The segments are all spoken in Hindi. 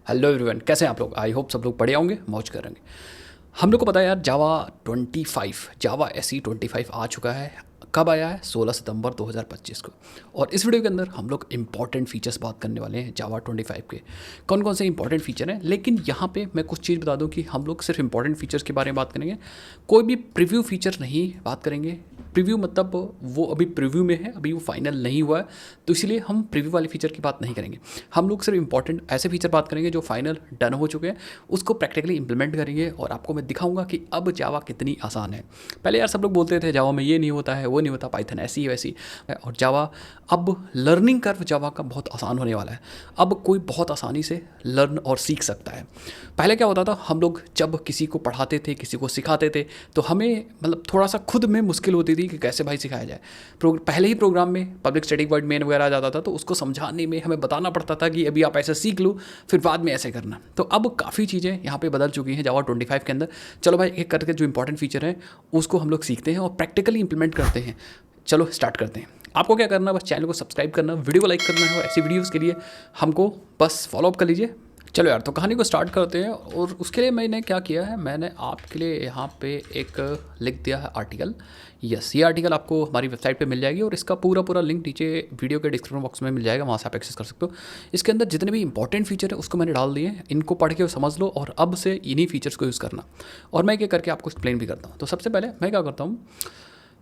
हेलो एवरीवन, कैसे हैं आप लोग। आई होप सब लोग पढ़े होंगे, मौज करेंगे। हम लोग को पता है यार, जावा 25 जावा एसई 25 आ चुका है। कब आया है? 16 सितंबर 2025 को। और इस वीडियो के अंदर हम लोग इंपॉर्टेंट फीचर्स बात करने वाले हैं जावा 25 के। कौन कौन से इंपॉर्टेंट फीचर हैं, लेकिन यहाँ पे मैं कुछ चीज़ बता दूँ कि हम लोग सिर्फ इंपॉर्टेंट फीचर्स के बारे में बात करेंगे, कोई भी प्रीव्यू फीचर नहीं बात करेंगे। प्रीव्यू मतलब वो अभी प्रीव्यू में है, अभी वो फाइनल नहीं हुआ है, तो इसलिए हम प्रीव्यू वाले फीचर की बात नहीं करेंगे। हम लोग सिर्फ इंपॉर्टेंट ऐसे फीचर बात करेंगे जो फाइनल डन हो चुके हैं, उसको प्रैक्टिकली इंप्लीमेंट करेंगे और आपको मैं दिखाऊंगा कि अब जावा कितनी आसान है। पहले यार सब लोग बोलते थे जावा में ये नहीं होता है, वो नहीं होता, पाइथन ऐसी है वैसी है, और जावा अब लर्निंग कर्व जावा का बहुत आसान होने वाला है। अब कोई बहुत आसानी से लर्न और सीख सकता है। पहले क्या होता था, हम लोग जब किसी को पढ़ाते थे, किसी को सिखाते थे, तो हमें मतलब थोड़ा सा खुद में मुश्किल होती थी कि कैसे भाई सिखाया जाए। पहले ही प्रोग्राम में पब्लिक स्टैटिक वॉइड मेन वगैरह आ जाता था, तो उसको समझाने में हमें बताना पड़ता था कि अभी आप ऐसे सीख लो, फिर बाद में ऐसे करना। तो अब काफ़ी चीज़ें यहाँ पे बदल चुकी हैं जावा 25 के अंदर। चलो भाई, एक करके जो इंपॉर्टेंट फीचर है उसको हम लोग सीखते हैं और प्रैक्टिकली इंप्लीमेंट करते हैं। चलो स्टार्ट करते हैं। आपको क्या करना है, बस चैनल को सब्सक्राइब करना, वीडियो को लाइक करना है, और ऐसी वीडियोज़ के लिए हमको बस फॉलोअप कर लीजिए। चलो यार, तो कहानी को स्टार्ट करते हैं। और उसके लिए मैंने क्या किया है, मैंने आपके लिए यहाँ पे एक लिख दिया है आर्टिकल। यस, ये आर्टिकल आपको हमारी वेबसाइट पे मिल जाएगी और इसका पूरा लिंक नीचे वीडियो के डिस्क्रिप्शन बॉक्स में मिल जाएगा, वहाँ से आप एक्सेस कर सकते हो। इसके अंदर जितने भी इंपॉर्टेंट फीचर है उसको मैंने डाल दिए हैं, इनको पढ़ के समझ लो और अब से इन्हीं फीचर्स को यूज़ करना। और मैं क्या करके आपको एक्सप्लेन भी करता हूँ। तो सबसे पहले मैं क्या करता हूँ,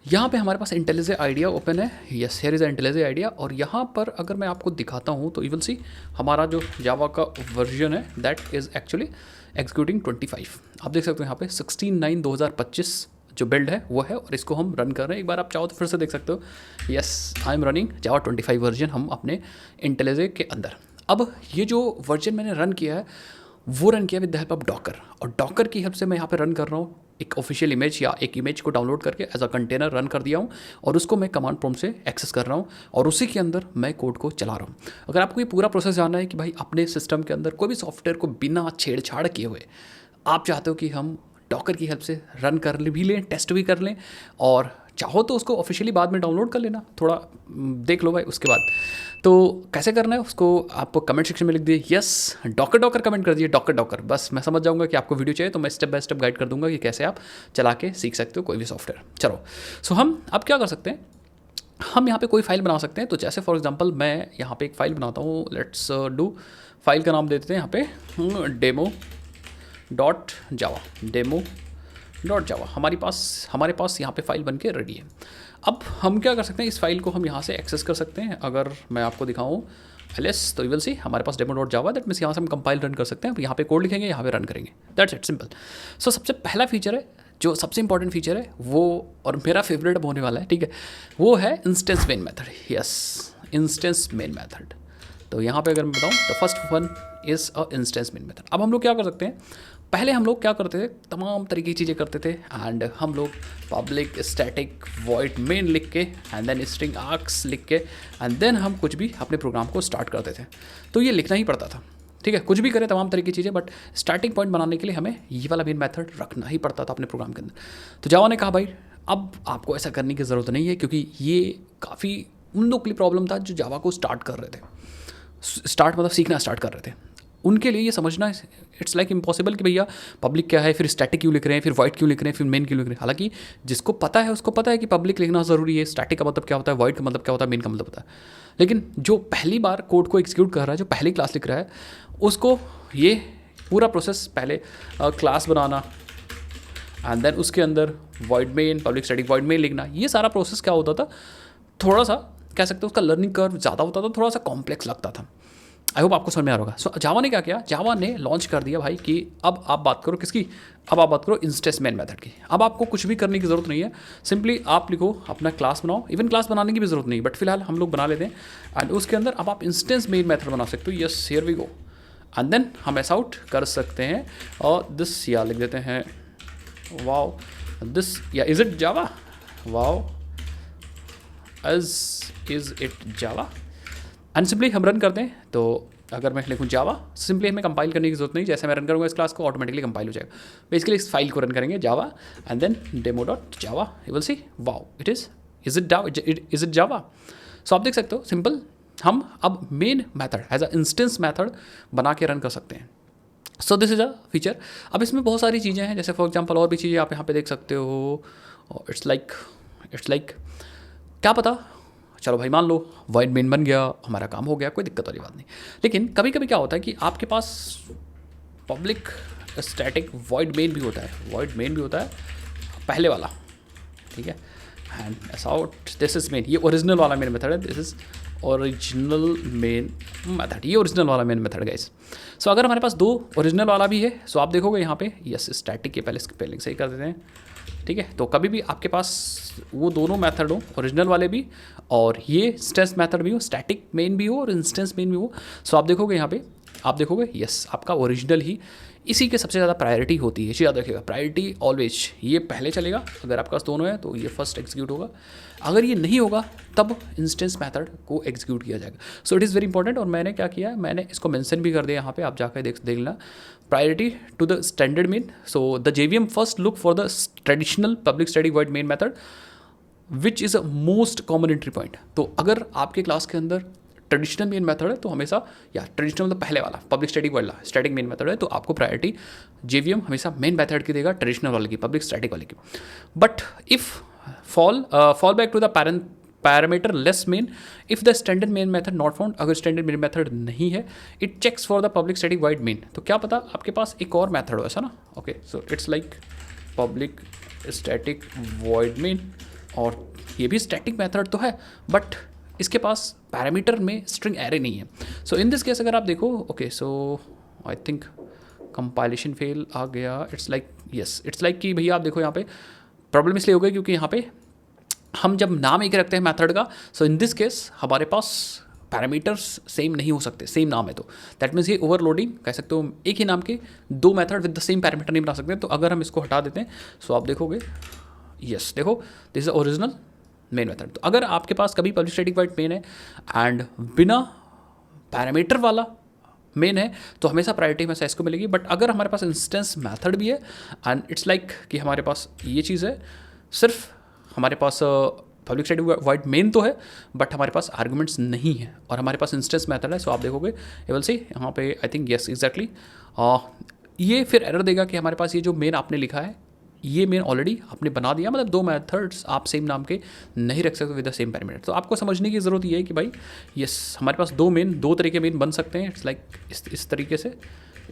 यहाँ पे हमारे पास इंटेलिजे आइडिया ओपन है। Yes, here is IntelliJ IDEA. और यहाँ पर अगर मैं आपको दिखाता हूँ तो यू विल सी हमारा जो जावा का वर्जन है दैट इज़ एक्चुअली एग्जीक्यूटिंग 25। आप देख सकते हो यहाँ पे 16/9/2025 जो बिल्ड है वो है, और इसको हम रन कर रहे हैं। एक बार आप चाहो तो फिर से देख सकते हो। Yes, I am running Java 25 version हम अपने इंटेलिजे के अंदर। अब ये जो वर्जन मैंने रन किया है वो रन किया with the help of Docker, और डॉकर की हेल्प से मैं यहाँ पे रन कर रहा हूँ। एक ऑफिशियल इमेज या एक इमेज को डाउनलोड करके एज अ कंटेनर रन कर दिया हूँ, और उसको मैं कमांड प्रॉम्प्ट से एक्सेस कर रहा हूँ, और उसी के अंदर मैं कोड को चला रहा हूँ। अगर आपको ये पूरा प्रोसेस जानना है कि भाई अपने सिस्टम के अंदर कोई भी सॉफ्टवेयर को बिना छेड़छाड़ किए हुए आप चाहते हो कि हम डॉकर की हेल्प से रन कर भी लें, टेस्ट भी कर लें, और चाहो तो उसको ऑफिशियली बाद में डाउनलोड कर लेना, थोड़ा देख लो भाई उसके बाद। तो कैसे करना है उसको आप कमेंट सेक्शन में लिख दिए यस डॉकर कमेंट कर दिए, डॉकर। बस मैं समझ जाऊंगा कि आपको वीडियो चाहिए, तो मैं स्टेप बाय स्टेप गाइड कर दूंगा कि कैसे आप चला के सीख सकते हो कोई भी सॉफ्टवेयर। चलो, सो हम अब क्या कर सकते हैं, हम यहाँ पे कोई फाइल बना सकते हैं। तो जैसे फॉर एग्जांपल मैं यहाँ पे एक फ़ाइल बनाता हूँ। लेट्स डू, फाइल का नाम दे देते हैं यहाँ पे demo.java हमारे पास यहाँ पे फाइल बन के रेडी है। अब हम क्या कर सकते हैं, इस फाइल को हम यहाँ से एक्सेस कर सकते हैं। अगर मैं आपको दिखाऊँ ls, तो यू विल सी हमारे पास demo.java, दैट मीन्स यहाँ से हम कंपाइल रन कर सकते हैं। यहाँ पे कोड लिखेंगे, यहाँ पे रन करेंगे, दैट्स इट, सिंपल। सो सबसे पहला फीचर है, जो सबसे इंपॉर्टेंट फीचर है वो, और मेरा फेवरेट होने वाला है, ठीक है, वो है instance main method. Yes, instance main method. तो यहाँ पे अगर मैं बताऊँ तो first one is a instance main method. अब हम लोग क्या कर सकते हैं, पहले हम लोग क्या करते थे, तमाम तरीके की चीज़ें करते थे, एंड हम लोग पब्लिक स्टैटिक वॉइड मेन लिख के एंड देन स्ट्रिंग आर्क्स लिख के एंड देन हम कुछ भी अपने प्रोग्राम को स्टार्ट करते थे। तो ये लिखना ही पड़ता था, ठीक है, कुछ भी करें तमाम तरीके की चीज़ें, बट स्टार्टिंग पॉइंट बनाने के लिए हमें ये वाला मेन मेथड रखना ही पड़ता था अपने प्रोग्राम के अंदर। तो जावा ने कहा भाई अब आपको ऐसा करने की ज़रूरत नहीं है, क्योंकि ये काफ़ी उन लोग के लिए प्रॉब्लम था जो जावा को स्टार्ट कर रहे थे, स्टार्ट मतलब सीखना स्टार्ट कर रहे थे। उनके लिए ये समझना इट्स लाइक इम्पॉसिबल कि भैया पब्लिक क्या है, फिर स्टैटिक क्यों लिख रहे हैं, फिर वाइड क्यों लिख रहे हैं, फिर मेन क्यों लिख रहे हैं। हालांकि जिसको पता है उसको पता है कि पब्लिक लिखना ज़रूरी है, स्टैटिक का मतलब क्या होता है, वाइड का मतलब क्या होता है, मेन का मतलब होता है। लेकिन जो पहली बार कोड को एग्जीक्यूट कर रहा है, जो पहली क्लास लिख रहा है, उसको ये पूरा प्रोसेस, पहले क्लास बनाना एंड देन उसके अंदर wide main, public static wide main लिखना, ये सारा प्रोसेस क्या होता था, थोड़ा सा कह सकते हो उसका लर्निंग कर्व ज़्यादा होता था, थोड़ा सा कॉम्प्लेक्स लगता था। आई होप आपको समझ में आ रहा होगा। सो जावा ने क्या किया, जावा ने लॉन्च कर दिया भाई कि अब आप बात करो किसकी, अब आप बात करो इंस्टेंस मेन मेथड की। अब आपको कुछ भी करने की ज़रूरत नहीं है, सिंपली आप लिखो अपना क्लास बनाओ, इवन क्लास बनाने की भी ज़रूरत नहीं, बट फिलहाल हम लोग बना लेते हैं। एंड उसके अंदर अब आप इंस्टेंस मेन मेथड बना सकते हो। Yes, here we go, and then हम ऐसा आउट कर सकते हैं, और दिस या लिख देते हैं वाओ दिस, या is it Java, wow is it Java, and simply हम रन करते हैं। तो अगर मैं लिखूँ जावा, सिंपली हमें कंपाइल करने की जरूरत नहीं, जैसे मैं रन करूँगा इस क्लास को ऑटोमेटिकली कंपाइल हो जाएगा। बेसिकली इस फाइल को रन करेंगे Java and then demo.java, you will see wow it is it Java. So आप देख सकते हो सिंपल हम अब main method as a instance method बना के रन कर सकते हैं। So this is a feature. अब इसमें बहुत सारी चीज़ें हैं, जैसे फॉर एग्जांपल और भी चीज़ें आप यहाँ पे देख सकते हो। इट्स लाइक क्या पता, चलो भाई मान लो वॉइड मेन बन गया, हमारा काम हो गया, कोई दिक्कत वाली बात नहीं। लेकिन कभी कभी क्या होता है कि आपके पास पब्लिक स्टैटिक वॉइड मेन भी होता है, वॉइड मेन भी होता है पहले वाला, ठीक है। And S out this is main, ये ओरिजिनल वाला मेन मेथड है, this is original main method, ये ओरिजिनल वाला मेन मेथड गाइस। सो अगर हमारे पास दो ओरिजिनल वाला भी है, सो आप देखोगे यहाँ पे यस स्टैटिक के पहले स्पेलिंग सही कर देते हैं, ठीक है। तो कभी भी आपके पास वो दोनों मेथड हो, ओरिजिनल वाले भी और ये इंस्टेंस मेथड भी हो, स्टैटिक मेन भी हो और इंस्टेंस मेन भी हो, सो आप देखोगे यहाँ पे, आप देखोगे यस आपका ओरिजिनल ही इसी के सबसे ज़्यादा प्रायोरिटी होती है। याद रखिएगा, प्रायोरिटी ऑलवेज ये पहले चलेगा, अगर आपके पास दोनों है तो ये फर्स्ट एग्जीक्यूट होगा, अगर ये नहीं होगा तब इंस्टेंस मेथड को एग्जीक्यूट किया जाएगा। So it is very important. और मैंने क्या किया है, मैंने इसको मेंशन भी कर दिया यहाँ पे, आप जाकर देख लेना, priority to the standard main. So the JVM first look for the traditional public static void main method which is a most common entry point. तो अगर आपके क्लास के अंदर ट्रेडिशनल मेन मेथड है तो हमेशा, या ट्रेडिशनल मतलब पहले वाला पब्लिक स्टैटिक वाला स्टैटिक मेन मेथड है, तो आपको प्रायोरिटी JVM हमेशा मेन मेथड की देगा, ट्रेडिशनल वाले की, पब्लिक स्टैटिक वाले की। But if fall back to the parameterless main if the standard main method not found, अगर स्टैंडर्ड मेन मेथड नहीं है, it checks for the public static void main. तो क्या पता आपके पास एक और मेथड हो ऐसा ना, okay. So it's like public static void main, और ये भी स्टैटिक मेथड तो है बट इसके पास पैरामीटर में स्ट्रिंग एरे नहीं है। सो इन दिस केस अगर आप देखो, okay, so I think compilation fail आ गया। It's like yes, it's like कि भैया आप देखो यहाँ पे प्रॉब्लम इसलिए हो गई क्योंकि यहाँ पे हम जब नाम एक रखते हैं मेथड का, सो इन दिस केस हमारे पास पैरामीटर्स सेम नहीं हो सकते, सेम नाम है तो दैट मीन्स ये ओवरलोडिंग कह सकते हो, एक ही नाम के दो method with the same parameter नहीं बना सकते। तो अगर हम इसको हटा देते हैं, सो आप देखोगे यस, देखो this is original main method. तो अगर आपके पास कभी पब्लिक स्टैटिक वॉइड मेन है एंड बिना पैरामीटर वाला मेन है तो हमेशा प्रायोरिटी में इसको मिलेगी। बट अगर हमारे पास इंस्टेंस मेथड भी है एंड इट्स लाइक कि हमारे पास ये चीज़ है, सिर्फ हमारे पास पब्लिक स्टैटिक वॉइड मेन तो है बट हमारे पास आर्गुमेंट्स नहीं है और हमारे पास इंस्टेंस मेथड है। सो आप देखोगे एवल से यहाँ पे आई थिंक यस एग्जैक्टली ये फिर एरर देगा कि हमारे पास ये जो मेन आपने लिखा है ये मेन ऑलरेडी आपने बना दिया, मतलब दो मेथड्स आप सेम नाम के नहीं रख सकते विद द सेम पैरामीटर। तो आपको समझने की ज़रूरत ये है कि भाई यस हमारे पास दो तरह के मेन बन सकते हैं। इट्स लाइक इस तरीके से,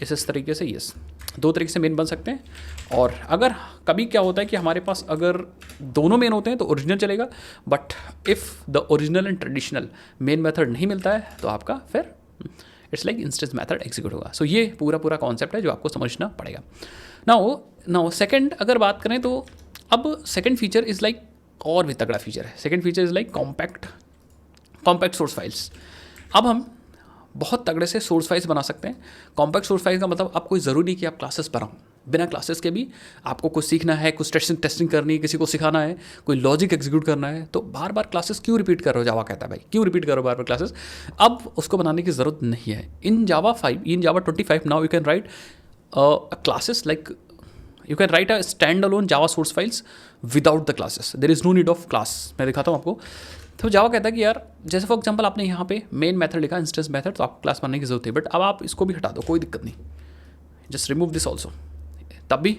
इस तरीके से, यस दो तरीके से मेन बन सकते हैं। और अगर कभी क्या होता है कि हमारे पास अगर दोनों मेन होते हैं तो ओरिजिनल चलेगा, but if the original and traditional main method नहीं मिलता है तो आपका फिर it's like instance method execute होगा। सो ये पूरा कॉन्सेप्ट है जो आपको समझना पड़ेगा। नाउ सेकंड अगर बात करें तो अब सेकंड फीचर इज़ लाइक और भी तगड़ा फीचर है। Second feature is like compact source files. अब हम बहुत तगड़े से सोर्स फाइल्स बना सकते हैं। कॉम्पैक्ट सोर्स फाइल का मतलब आप कोई ज़रूरी नहीं कि आप क्लासेस बनाओ, बिना क्लासेस के भी आपको कुछ सीखना है, कुछ टेस्टिंग करनी है, किसी को सिखाना है, कोई लॉजिक एग्जीक्यूट करना है, तो बार बार क्लासेस क्यों रिपीट कर रहे हो, जावा कहता है भाई क्यों रिपीट करो बार बार क्लासेस। अब उसको बनाने की ज़रूरत नहीं है। इन जावा 25 now you can write classes like you can write a standalone Java source files without the classes. There is no need of class. मैं दिखाता हूँ आपको। तो जावा कहता है कि यार जैसे फॉर एग्जांपल आपने यहाँ पे मेन मेथड लिखा इंस्टेंस मेथड, तो आपको क्लास बनाने की जरूरत है, बट अब आप इसको भी हटा दो, कोई दिक्कत नहीं, जस्ट रिमूव दिस ऑल्सो, तब भी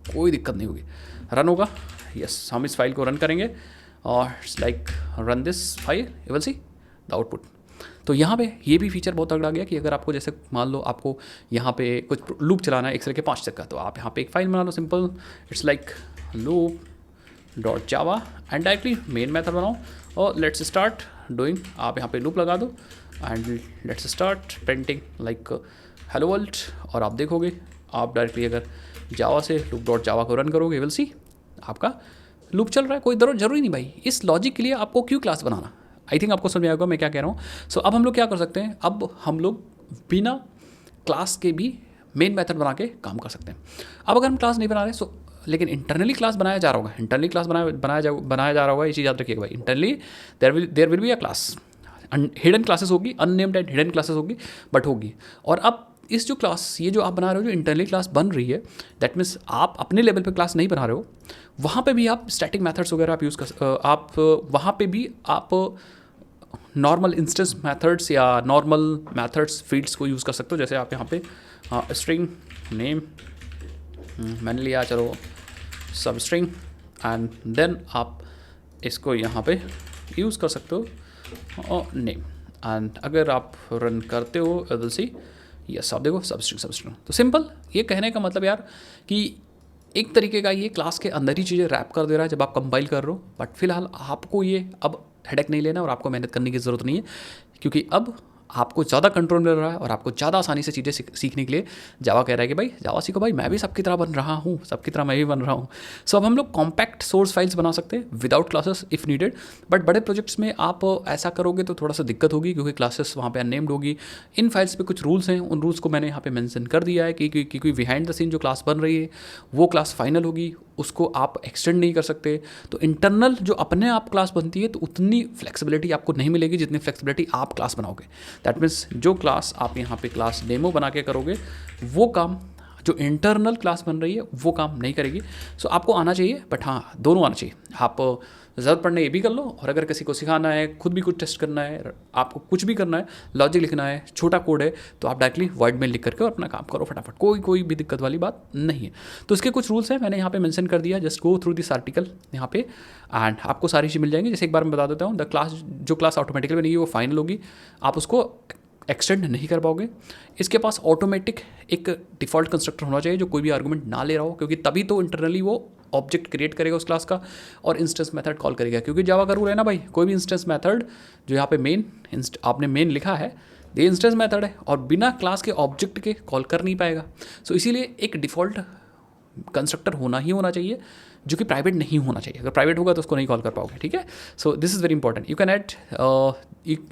कोई दिक्कत नहीं होगी, रन होगा। यस हम इस फाइल को रन करेंगे और it's like run this file, you will see the output. तो यहाँ पे ये भी फीचर बहुत तगड़ा गया कि अगर आपको जैसे मान लो आपको यहाँ पे कुछ लूप चलाना है एक्सेल के 5 तक का, तो आप यहाँ पे एक फाइल बना लो simple, it's like loop.java and directly main method बनाओ और लेट्स स्टार्ट डूइंग। आप यहाँ पे लूप लगा दो and let's start printing like hello world, और आप देखोगे आप डायरेक्टली अगर जावा से loop.java को रन करोगे, विल सी आपका लूप चल रहा है। कोई जरूरी नहीं भाई इस लॉजिक के लिए आपको क्यों क्लास बनाना। आई थिंक आपको समझ में आएगा मैं क्या कह रहा हूँ। सो अब हम लोग क्या कर सकते हैं, अब हम लोग बिना क्लास के भी मेन मेथड बना के काम कर सकते हैं। अब अगर हम क्लास नहीं बना रहे सो लेकिन इंटरनली क्लास बनाया जा रहा होगा, इंटरनली क्लास बनाया जा रहा होगा, ये चीज़ याद रखिएगा भाई। Internally there will be a class, hidden classes होगी, अननेम्ड एंड हिडन क्लासेस होगी, बट होगी। और अब इस जो क्लास ये जो आप बना रहे हो, जो इंटरनली क्लास बन रही है, दैट मीन्स आप अपने लेवल पे क्लास नहीं बना रहे हो, वहाँ पे भी आप स्टैटिक मेथड्स वगैरह आप यूज़ कर, आप वहाँ पे भी आप नॉर्मल इंस्टेंस मेथड्स या नॉर्मल मेथड्स फील्ड्स को यूज़ कर सकते हो। जैसे आप यहाँ पे स्ट्रिंग नेम मैंने लिया, चलो सब स्ट्रिंग, एंड देन आप इसको यहाँ पे यूज़ कर सकते हो नेम, एंड अगर आप रन करते हो विल सी यस, आप देखो सब स्ट्रिंग। तो सिंपल ये कहने का मतलब यार कि एक तरीके का ये क्लास के अंदर ही चीज़ें रैप कर दे रहा है जब आप कंपाइल कर रहे हो। बट फिलहाल आपको ये अब हेडेक नहीं लेना और आपको मेहनत करने की ज़रूरत नहीं है, क्योंकि अब आपको ज़्यादा कंट्रोल मिल रहा है और आपको ज़्यादा आसानी से चीज़ें सीखने के लिए जावा कह रहा है कि भाई जावा सीखो, भाई मैं भी सबकी तरह बन रहा हूँ, सबकी तरह मैं भी बन रहा हूँ। सो अब हम लोग कॉम्पैक्ट सोर्स फाइल्स बना सकते हैं without classes if needed. But बड़े प्रोजेक्ट्स में आप ऐसा करोगे तो थोड़ा सा दिक्कत होगी, क्योंकि क्लासेस वहाँ पे अननेम्ड होगी। इन फाइल्स पे कुछ रूल्स हैं, उन रूल्स को मैंने यहाँ पे मेंशन कर दिया है कि क्योंकि बिहाइंड द सीन जो क्लास बन रही है वो क्लास फाइनल होगी, उसको आप एक्सटेंड नहीं कर सकते। तो इंटरनल जो अपने आप क्लास बनती है तो उतनी फ्लेक्सिबिलिटी आपको नहीं मिलेगी जितनी फ्लेक्सिबिलिटी आप क्लास बनाओगे। दैट मीन्स जो क्लास आप यहाँ पे क्लास डेमो बना के करोगे वो काम जो इंटरनल क्लास बन रही है वो काम नहीं करेगी। सो आपको आना चाहिए, बट हाँ दोनों आना चाहिए। आप ज़रूरत पड़ने ये भी कर लो, और अगर किसी को सिखाना है, खुद भी कुछ टेस्ट करना है, आपको कुछ भी करना है, लॉजिक लिखना है, छोटा कोड है, तो आप डायरेक्टली वर्ड में लिख करके और अपना काम करो फटाफट, कोई भी दिक्कत वाली बात नहीं है। तो इसके कुछ रूल्स हैं, मैंने यहाँ पे मेंशन कर दिया, just go through this article यहाँ पे एंड आपको सारी चीज़ मिल जाएंगी। जैसे एक बार मैं बता देता हूँ, द क्लास जो क्लास ऑटोमेटिकली बनेगी वो फाइनल होगी, आप उसको एक्सटेंड नहीं कर पाओगे। इसके पास ऑटोमेटिक एक डिफ़ॉल्ट कंस्ट्रक्टर होना चाहिए जो कोई भी आर्गुमेंट ना ले रहा हो, क्योंकि तभी तो इंटरनली वो ऑब्जेक्ट क्रिएट करेगा उस क्लास का और इंस्टेंस मेथड कॉल करेगा। क्योंकि जावा का रूल है ना भाई, कोई भी इंस्टेंस मेथड जो यहाँ पे आपने मेन लिखा है ये इंस्टेंस मेथड है और बिना क्लास के ऑब्जेक्ट के कॉल कर नहीं पाएगा। सो इसीलिए एक डिफ़ॉल्ट कंस्ट्रक्टर होना ही होना चाहिए जो कि प्राइवेट नहीं होना चाहिए। अगर प्राइवेट होगा तो उसको नहीं कॉल कर पाओगे, ठीक है। So this is very important. You can add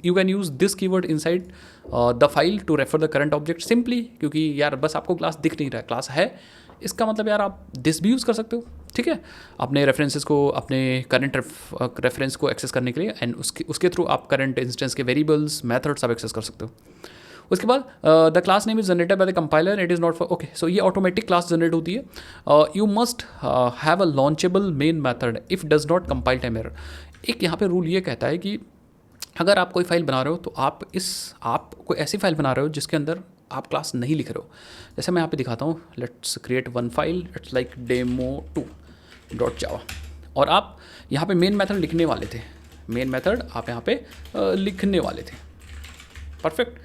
you can use this keyword inside the file to refer the current object simply, क्योंकि यार बस आपको क्लास दिख नहीं रहा है, क्लास है, इसका मतलब यार आप दिस भी यूज़ कर सकते हो, ठीक है, अपने रेफरेंसेस को, अपने करंट रेफरेंस को एक्सेस करने के लिए, एंड उसके थ्रू आप करंट इंस्टेंस के वेरिएबल्स मेथड्स आप एक्सेस कर सकते हो। उसके बाद the class name is generated by the compiler, it is not for okay. So ये ऑटोमेटिक क्लास जनरेट होती है। You must have a launchable main method if does not compile time error. एक यहाँ पे रूल ये कहता है कि अगर आप कोई फाइल बना रहे हो तो आप कोई ऐसी फाइल बना रहे हो जिसके अंदर आप क्लास नहीं लिख रहे हो। जैसे मैं यहाँ पे दिखाता हूँ, let's create one file, it's like demo2.java, और आप यहाँ पे मेन मेथड लिखने वाले थे, मेन मेथड आप यहाँ पे लिखने वाले थे, परफेक्ट,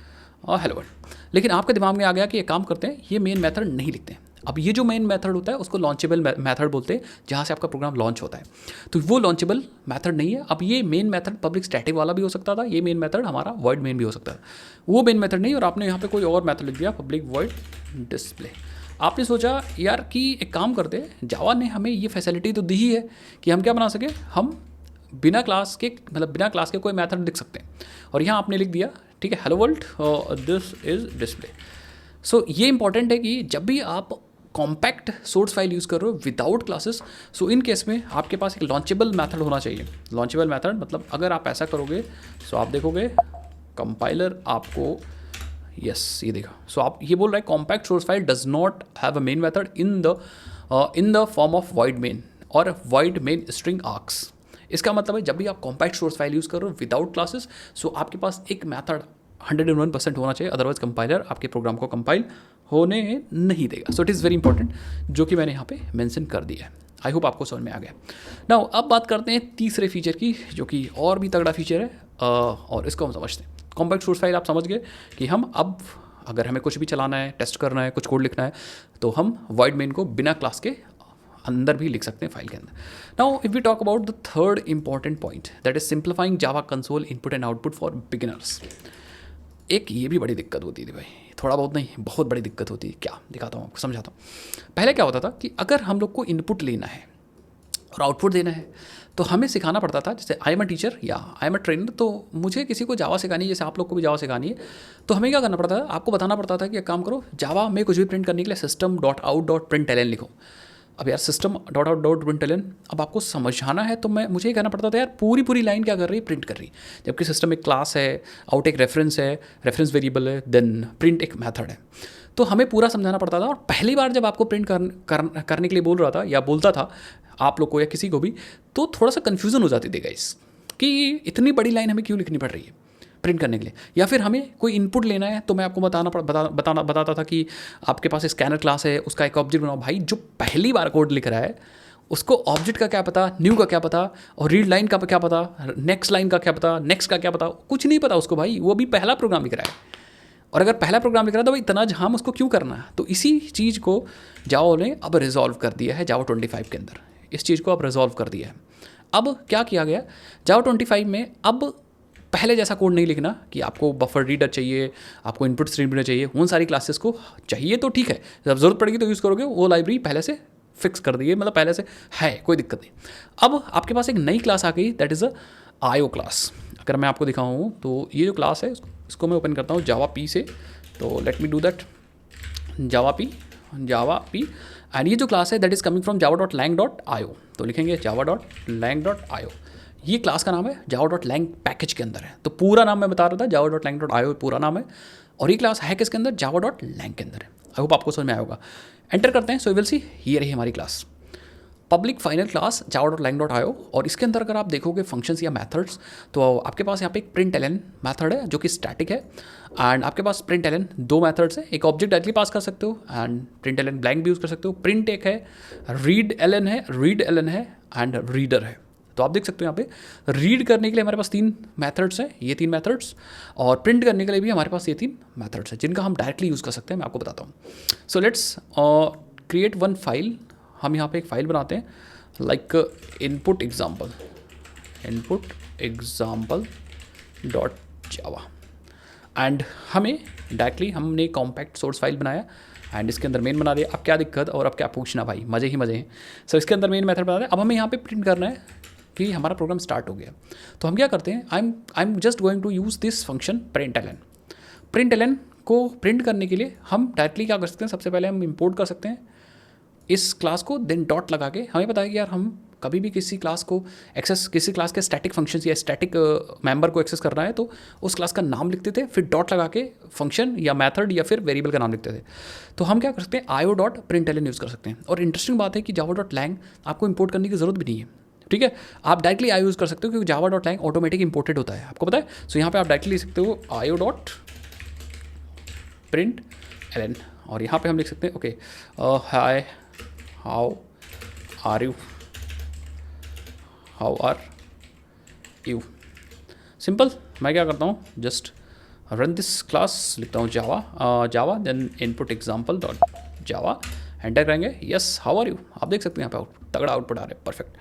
हेलो वर्ल्ड। लेकिन आपके दिमाग में आ गया कि ये काम करते हैं, ये मेन मेथड नहीं लिखते हैं। अब ये जो मेन मेथड होता है उसको लॉन्चेबल मेथड बोलते हैं, जहाँ से आपका प्रोग्राम लॉन्च होता है। तो वो लॉन्चेबल मेथड नहीं है। अब ये मेन मेथड पब्लिक स्टैटिक वाला भी हो सकता था, ये मेन मेथड हमारा वॉइड मेन भी हो सकता है, वो मेन मेथड नहीं, और आपने यहाँ पे कोई और मेथड लिख दिया, पब्लिक वॉइड डिस्प्ले। आपने सोचा यार कि एक काम करते हैं, जावा ने हमें ये फैसिलिटी तो दी ही है कि हम क्या बना सके, हम बिना क्लास के कोई मेथड लिख सकते हैं, और यहाँ आपने लिख दिया, ठीक है, hello world this is display. So ये इंपॉर्टेंट है कि जब भी आप कॉम्पैक्ट सोर्स फाइल यूज़ कर रहे हो without classes, so in case में आपके पास एक लॉन्चेबल मेथड होना चाहिए। लॉन्चेबल मेथड मतलब अगर आप ऐसा करोगे सो आप देखोगे कंपाइलर आपको ये देखा, सो आप ये बोल रहा है compact source file does not have a main method in the form of void main और वॉइड मेन स्ट्रिंग आर्क्स। इसका मतलब है जब भी आप कॉम्पैक्ट सोर्स फाइल यूज़ कर रहे हो विदाउट क्लासेस, सो आपके पास एक मेथड 101% होना चाहिए, अदरवाइज कंपाइलर आपके प्रोग्राम को कंपाइल होने नहीं देगा। So it is very important, जो कि मैंने यहाँ पे मेंशन कर दिया है। आई होप आपको समझ में आ गया। नाउ अब बात करते हैं तीसरे फीचर की, जो कि और भी तगड़ा फीचर है, और इसको हम समझते हैं। कॉम्पैक्ट सोर्स फाइल आप समझ गए कि हम अब अगर हमें कुछ भी चलाना है, टेस्ट करना है, कुछ कोड लिखना है, तो हम वॉइड मेन को बिना क्लास के अंदर भी लिख सकते हैं फाइल के अंदर। Now if we talk about the third important point, that is simplifying Java console input and output for beginners. एक ये भी बड़ी दिक्कत होती थी भाई, थोड़ा बहुत नहीं, बहुत बड़ी दिक्कत होती है। क्या दिखाता हूँ आपको, समझाता हूँ। पहले क्या होता था कि अगर हम लोग को इनपुट लेना है और आउटपुट देना है तो हमें सिखाना पड़ता था, जैसे आई एम अ टीचर या आई एम अ ट्रेनर, तो मुझे किसी को जावा सिखानी है, जैसे आप लोग को भी जावा सिखानी है, तो हमें क्या करना पड़ता था, आपको बताना पड़ता था कि एक काम करो, जावा में कुछ भी प्रिंट करने के लिए system.out.println लिखो। अब यार system.out.println अब आपको समझाना है तो मुझे ये कहना पड़ता था यार पूरी लाइन क्या कर रही है, प्रिंट कर रही है। जबकि सिस्टम एक क्लास है, आउट एक रेफरेंस है, रेफरेंस वेरिएबल है, देन प्रिंट एक मेथड है। तो हमें पूरा समझाना पड़ता था, और पहली बार जब आपको प्रिंट करने के लिए बोल रहा था या बोलता था आप लोग को या किसी को भी, तो थोड़ा सा कन्फ्यूज़न हो जाती थी गाइस कि इतनी बड़ी लाइन हमें क्यों लिखनी पड़ रही है। प्रिंट करने के लिए, या फिर हमें कोई इनपुट लेना है तो मैं आपको बताता था कि आपके पास स्कैनर क्लास है, उसका एक ऑब्जेक्ट बनाओ। भाई जो पहली बार कोड लिख रहा है उसको ऑब्जेक्ट का क्या पता, न्यू का क्या पता, और रीड लाइन का क्या पता, नेक्स्ट लाइन का क्या पता, नेक्स्ट का क्या पता, कुछ नहीं पता उसको भाई। वो भी पहला प्रोग्राम लिख रहा है, और अगर पहला प्रोग्राम लिख रहा है तो भाई इतना झाम उसको क्यों करना है। तो इसी चीज़ को जावा ने अब रिजॉल्व कर दिया है जावा 25 के अंदर। इस चीज़ को अब रिजॉल्व कर दिया है। अब क्या किया गया जावा 25 में, अब पहले जैसा कोड नहीं लिखना कि आपको बफर रीडर चाहिए, आपको इनपुट स्ट्रीम रीडर चाहिए। उन सारी क्लासेस को चाहिए तो ठीक है, जब ज़रूरत पड़ेगी तो यूज़ करोगे, वो लाइब्रेरी पहले से फिक्स कर दी है, मतलब पहले से है, कोई दिक्कत नहीं। अब आपके पास एक नई क्लास आ गई, that is a IO class. अगर मैं आपको दिखाऊँ तो ये जो क्लास है इसको मैं ओपन करता हूँ जावा पी से, तो let me do that. Java P and ये जो क्लास है that is coming from java.lang.io। तो लिखेंगे java.lang.io। ये क्लास का नाम है java.lang पैकेज के अंदर है। तो पूरा नाम मैं बता रहा था, java.lang.io पूरा नाम है, और ये क्लास है किसके अंदर, java.lang के अंदर है। आई होप आपको समझ में आया होगा। एंटर करते हैं, सो विल सी, ये रही हमारी class, public final class java.lang.io। और इसके अंदर अगर आप देखोगे फंक्शंस या मेथड्स, तो आपके पास यहाँ पे एक println मेथड है जो कि स्टैटिक है, एंड आपके पास println दो मेथड्स है, एक ऑब्जेक्ट डायरेक्टली पास कर सकते हो एंड println ब्लैंक भी यूज़ कर सकते हो। प्रिंट एक है, रीड है एंड रीडर है। तो आप देख सकते हो यहाँ पे रीड करने के लिए हमारे पास तीन मेथड्स हैं, ये तीन मेथड्स, और प्रिंट करने के लिए भी हमारे पास ये तीन मेथड्स हैं जिनका हम डायरेक्टली यूज़ कर सकते हैं। मैं आपको बताता हूँ। So let's create one file. हम यहाँ पे एक फाइल बनाते हैं, like input example dot Java, and हमें डायरेक्टली हमने कॉम्पैक्ट सोर्स फाइल बनाया एंड इसके अंदर मेन बना दिया। अब क्या दिक्कत और अब क्या पूछना भाई, मज़े ही मज़े हैं। सो इसके अंदर मेन मेथड बना दिया। अब हमें यहाँ पे प्रिंट करना है कि हमारा प्रोग्राम स्टार्ट हो गया। तो हम क्या करते हैं, I am just going to use this function println को प्रिंट करने के लिए हम डायरेक्टली क्या कर सकते हैं, सबसे पहले हम इंपोर्ट कर सकते हैं इस क्लास को, देन डॉट लगा के। हमें पता है कि यार हम कभी भी किसी क्लास को एक्सेस, किसी क्लास के स्टैटिक फंक्शंस या स्टैटिक मेंबर को एक्सेस करना है तो उस क्लास का नाम लिखते थे, फिर डॉट लगा के फंक्शन या मेथड या फिर वेरिएबल का नाम लिखते थे। तो हम क्या कर सकते हैं, io.println यूज़ कर सकते हैं। और इंटरेस्टिंग बात है कि java.lang आपको इंपोर्ट करने की ज़रूरत भी नहीं है, ठीक है। आप डायरेक्टली आई यूज़ कर सकते हो क्योंकि java.lang ऑटोमेटिक इंपोर्टेड होता है, आपको पता है। सो यहाँ पे आप डायरेक्टली लिख सकते हो io.println, और यहाँ पे हम लिख सकते हैं okay, hi how are you. Simple. मैं क्या करता हूँ, जस्ट रन दिस क्लास, लिखता हूँ Java then input example dot Java, enter करेंगे, यस हाउ आर यू। आप देख सकते हैं यहाँ पे तगड़ा आउटपुट आ रहा है, परफेक्ट।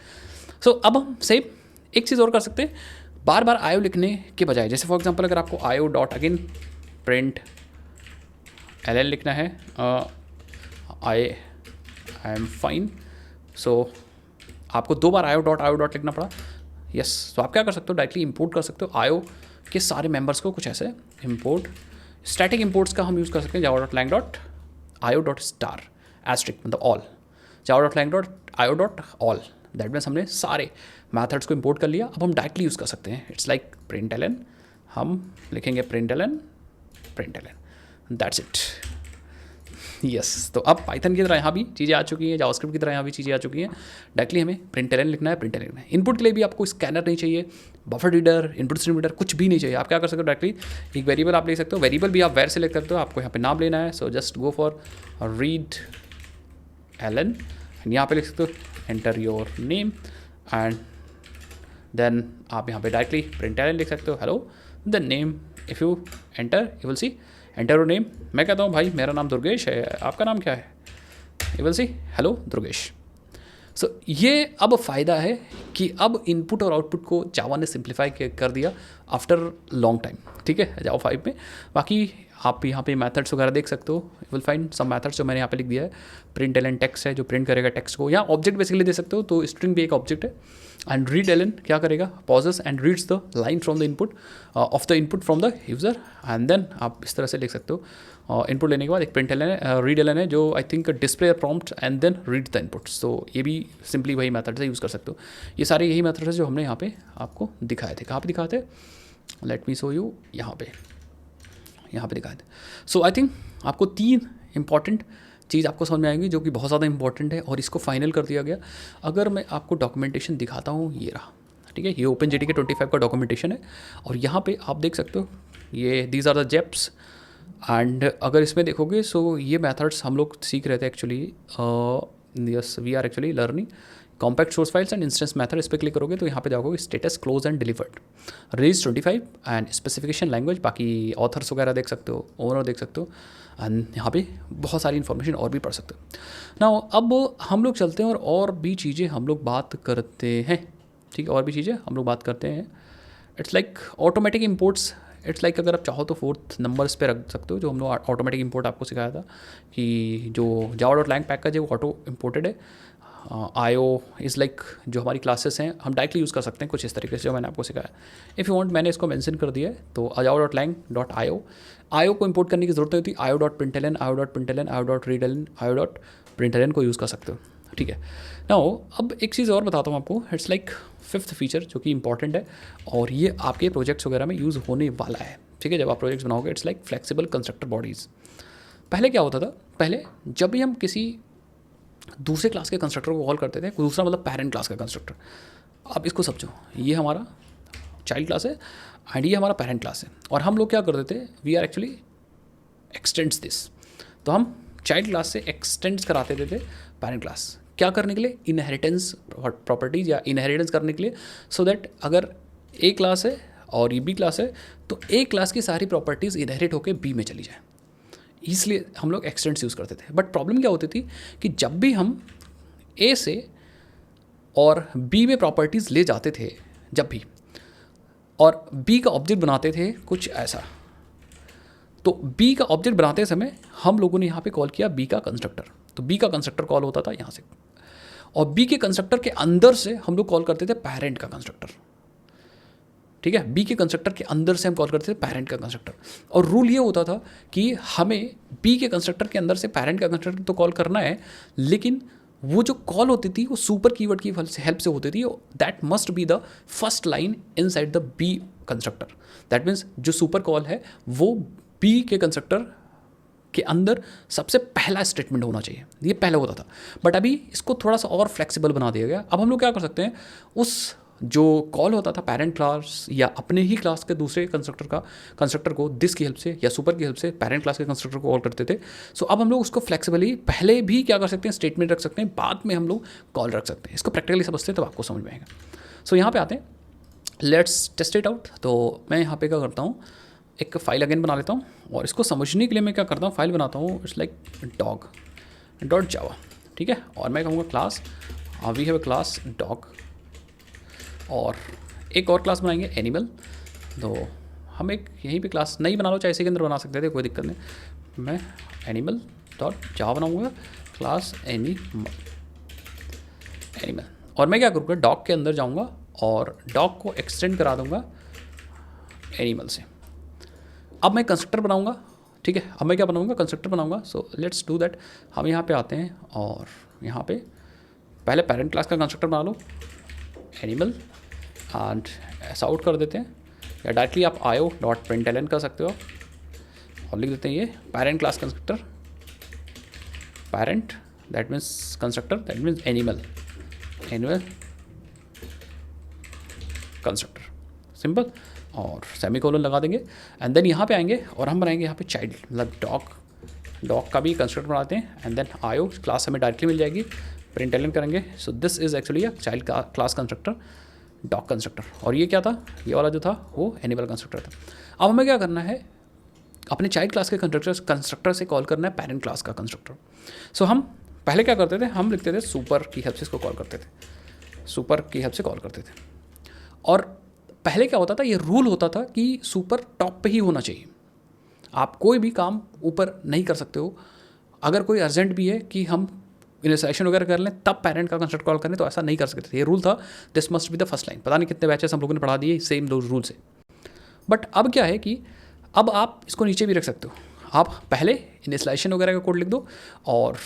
सो अब हम सेम एक चीज़ और कर सकते हैं, बार बार आयो लिखने के बजाय, जैसे फॉर एग्जांपल अगर आपको आयो डॉट अगेन प्रिंट एल लिखना है, आई एम फाइन, सो आपको दो बार आयो डॉट लिखना पड़ा, यस। तो आप क्या कर सकते हो, डायरेक्टली इंपोर्ट कर सकते हो आयो के सारे मेंबर्स को, कुछ ऐसे इंपोर्ट, स्टैटिक इंपोर्ट्स का हम यूज़ कर सकते हैं java.lang.io.star एस्ट्रिक, मतलब ऑल, java.lang.io.all, दैट मीन्स हमने सारे मैथड्स को इंपोर्ट कर लिया। अब हम डायरेक्टली यूज़ कर सकते हैं, इट्स लाइक println, हम लिखेंगे println, दैट्स इट, यस। तो अब पाइथन की तरह यहाँ भी चीज़ें आ चुकी हैं, जावास्क्रिप्ट की तरह यहाँ भी चीज़ें आ चुकी हैं। डायरेक्टली हमें println लिखना है, इनपुट के लिए भी आपको स्कैनर नहीं चाहिए, buffer reader, input stream reader, कुछ भी नहीं चाहिए। आप क्या कर सकते हो, डायरेक्टली एक वेरिएबल आप ले सकते हो, वेरिएबल भी आप वेर सेलेक्ट करते हो, आपको यहाँ पे नाम लेना है, so just go for readln, यहाँ पे लिख सकते हो enter your name, and then आप यहाँ पे डायरेक्टली println लिख सकते हो, hello the name, if you enter you will see enter your name. मैं कहता हूँ भाई मेरा नाम दुर्गेश है, आपका नाम क्या है, you will see hello Durgesh. So ये अब फ़ायदा है कि अब इनपुट और आउटपुट को जावा ने सिंप्लीफाई कर दिया आफ्टर लॉन्ग टाइम, ठीक है, जावा 5 में। बाकी आप यहाँ पे मेथड्स वगैरह देख सकते हो, you will find some methods जो मैंने यहाँ पे लिख दिया है। println टेक्स्ट है जो प्रिंट करेगा टेक्स्ट को, यहाँ ऑब्जेक्ट बेसिकली दे सकते हो, तो स्ट्रिंग भी एक ऑब्जेक्ट है। एंड रीड एलन क्या करेगा, pauses and reads the line from the input of the input from the user, and then आप इस तरह से लिख सकते हो। इनपुट लेने के बाद एक println है, रीड एलन है जो I think display prompt and then read the inputs, तो ये भी सिंपली वही मेथड से यूज़ कर सकते हो। ये सारे यही मेथड है जो हमने यहाँ पे आपको दिखाए थे। कहाँ पे दिखाए थे, लेट मी शो यू, यहाँ पे दिखाए थे। सो आई थिंक आपको तीन इंपॉर्टेंट चीज़ आपको समझ में आएंगी जो कि बहुत ज़्यादा इंपॉर्टेंट है, और इसको फाइनल कर दिया गया। अगर मैं आपको डॉक्यूमेंटेशन दिखाता हूँ, ये रहा, ठीक है, ये ओपन जी के 25 का डॉक्यूमेंटेशन है। और यहाँ पे आप देख सकते हो ये दीज आर द जेप्स। एंड अगर इसमें देखोगे सो ये मेथड्स हम लोग सीख रहे थे actually. Yes, we are actually learning compact source files and instance method. इस पर क्लिक करोगे तो यहाँ पे जाओगे स्टेटस क्लोज एंड डिलीवर्ड, रेज 25 एंड स्पेसिफिकेशन लैंग्वेज, बाकी ऑथर्स वगैरह देख सकते हो, ओनर देख सकते हो, एंड यहाँ पे बहुत सारी इन्फॉर्मेशन और भी पढ़ सकते हो ना। अब हम लोग चलते हैं और भी चीज़ें हम लोग बात करते हैं। ठीक है, और भी चीज़ें हम लोग बात करते हैं। It's like automatic imports. It's like अगर आप चाहो तो 4th नंबर्स पे रख सकते हो, जो हम लोग ऑटोमेटिक इंपोर्ट आपको सिखाया था कि जो java.lang पैकेज है वो ऑटो इम्पोर्टेड है। आयो इज़ लाइक जो हमारी क्लासेस हैं हम डायरेक्टली यूज़ कर सकते हैं कुछ इस तरीके से जो मैंने आपको सिखाया। इफ़ यू वांट, मैंने इसको मेंशन कर दिया है तो java.lang.io, आयो को इंपोर्ट करने की जरूरत नहीं होती। io.println, io.println, io.readln, io.println को यूज़ कर सकते हो। ठीक है ना। अब एक चीज़ और बताता हूँ आपको। इट्स लाइक 5th फीचर जो कि इंपॉर्टेंट है और ये आपके प्रोजेक्ट्स वगैरह में यूज़ होने वाला है। ठीक है, जब आप प्रोजेक्ट्स बनाओगे, it's like flexible constructor bodies. पहले क्या होता था, पहले जब भी हम किसी दूसरे क्लास के कंस्ट्रक्टर को कॉल करते थे, दूसरा मतलब पेरेंट क्लास का कंस्ट्रक्टर। आप इसको समझो, ये हमारा चाइल्ड क्लास है एंड ये हमारा पेरेंट क्लास है। और हम लोग क्या करते थे, we are actually extends this. तो हम चाइल्ड क्लास से एक्सटेंड्स कराते थे पेरेंट क्लास। क्या करने के लिए, इनहेरिटेंस प्रॉपर्टीज़ या इनहेरिटेंस करने के लिए, सो दैट अगर ए क्लास है और ये बी क्लास है तो ए क्लास की सारी प्रॉपर्टीज़ इनहेरिट होकर बी में चली जाए। इसलिए हम लोग एक्सटेंड्स यूज़ करते थे। बट प्रॉब्लम क्या होती थी कि जब भी हम ए से और बी में प्रॉपर्टीज़ ले जाते थे, जब भी, और बी का ऑब्जेक्ट बनाते थे कुछ ऐसा, तो बी का ऑब्जेक्ट बनाते समय हम लोगों ने यहाँ पे कॉल किया बी का कंस्ट्रक्टर। तो बी का कंस्ट्रक्टर कॉल होता था यहाँ से, और बी के कंस्ट्रक्टर के अंदर से हम लोग कॉल करते थे पेरेंट का कंस्ट्रक्टर। ठीक है, बी के कंस्ट्रक्टर के अंदर से हम कॉल करते थे पेरेंट का कंस्ट्रक्टर। और रूल ये होता था कि हमें बी के कंस्ट्रक्टर के अंदर से पेरेंट का कंस्ट्रक्टर तो कॉल करना है, लेकिन वो जो कॉल होती थी वो सुपर कीवर्ड की हेल्प से होती थी। That must be the first line inside the B constructor. That means जो सुपर कॉल है वो बी के कंस्ट्रक्टर के अंदर सबसे पहला स्टेटमेंट होना चाहिए। ये पहले होता था, बट अभी इसको थोड़ा सा और फ्लेक्सिबल बना दिया गया। अब हम लोग क्या कर सकते हैं, उस जो कॉल होता था पेरेंट क्लास या अपने ही क्लास के दूसरे कंस्ट्रक्टर को दिस की हेल्प से या सुपर की हेल्प से पेरेंट क्लास के कंस्ट्रक्टर को कॉल करते थे। सो अब हम लोग उसको फ्लेक्सिबली पहले भी क्या कर सकते हैं, स्टेटमेंट रख सकते हैं, बाद में हम लोग कॉल रख सकते हैं। इसको प्रैक्टिकली समझते हैं तब आपको समझ में आएगा। सो यहाँ पे आते हैं, लेट्स टेस्ट इट आउट। तो मैं यहाँ पे क्या करता हूँ, एक फ़ाइल अगेन बना लेता हूँ और इसको समझने के लिए मैं क्या करता हूँ, फाइल बनाता हूँ। It's like dog.java। ठीक है, और मैं कहूँगा class, we have a class dog, और एक और क्लास बनाएंगे एनिमल। तो हम एक यहीं पे क्लास नहीं बना लो, चाहे इसी के अंदर बना सकते थे, कोई दिक्कत नहीं। मैं animal.java बनाऊँगा, क्लास एनिमल। और मैं क्या करूँगा, डॉग के अंदर जाऊँगा और डॉग को एक्सटेंड करा दूँगा एनिमल से। अब मैं कंस्ट्रक्टर बनाऊंगा। ठीक है, अब मैं क्या बनाऊंगा, कंस्ट्रक्टर बनाऊंगा। So let's do that. हम यहाँ पे आते हैं और यहाँ पे पहले पेरेंट क्लास का कंस्ट्रक्टर बना लो, एनिमल, एंड ऐसा आउट कर देते हैं, या डायरेक्टली आप io.println कर सकते हो और लिख देते हैं ये parent class constructor, parent that means constructor that means animal constructor, simple, और सेमीकोलन लगा देंगे। एंड देन यहाँ पे आएंगे और हम बनाएंगे यहाँ पे चाइल्ड, मतलब डॉग का भी कंस्ट्रक्टर बनाते हैं। एंड देन आयो क्लास हमें डायरेक्टली मिल जाएगी, प्रिंटलन करेंगे। सो this is actually a child class constructor, dog constructor. और ये क्या था, ये वाला जो था वो एनिमल कंस्ट्रक्टर था। अब हमें क्या करना है, अपने चाइल्ड क्लास के कंस्ट्रक्टर से कॉल करना है पेरेंट क्लास का कंस्ट्रक्टर। सो हम पहले क्या करते थे, हम लिखते थे सुपर की हेल्प से इसको कॉल करते थे, सुपर की हेल्प से कॉल करते थे। और पहले क्या होता था, ये रूल होता था कि सुपर टॉप पे ही होना चाहिए, आप कोई भी काम ऊपर नहीं कर सकते हो। अगर कोई अर्जेंट भी है कि हम इनिशिएशन वगैरह कर लें तब पेरेंट का कंस्ट्रक्ट कॉल करें, तो ऐसा नहीं कर सकते थे। ये रूल था, this must be the first line. पता नहीं कितने बैचेस हम लोगों ने पढ़ा दिए सेम रूल से। बट अब क्या है कि अब आप इसको नीचे भी रख सकते हो। आप पहले इनिशिएशन वगैरह का कोड लिख दो और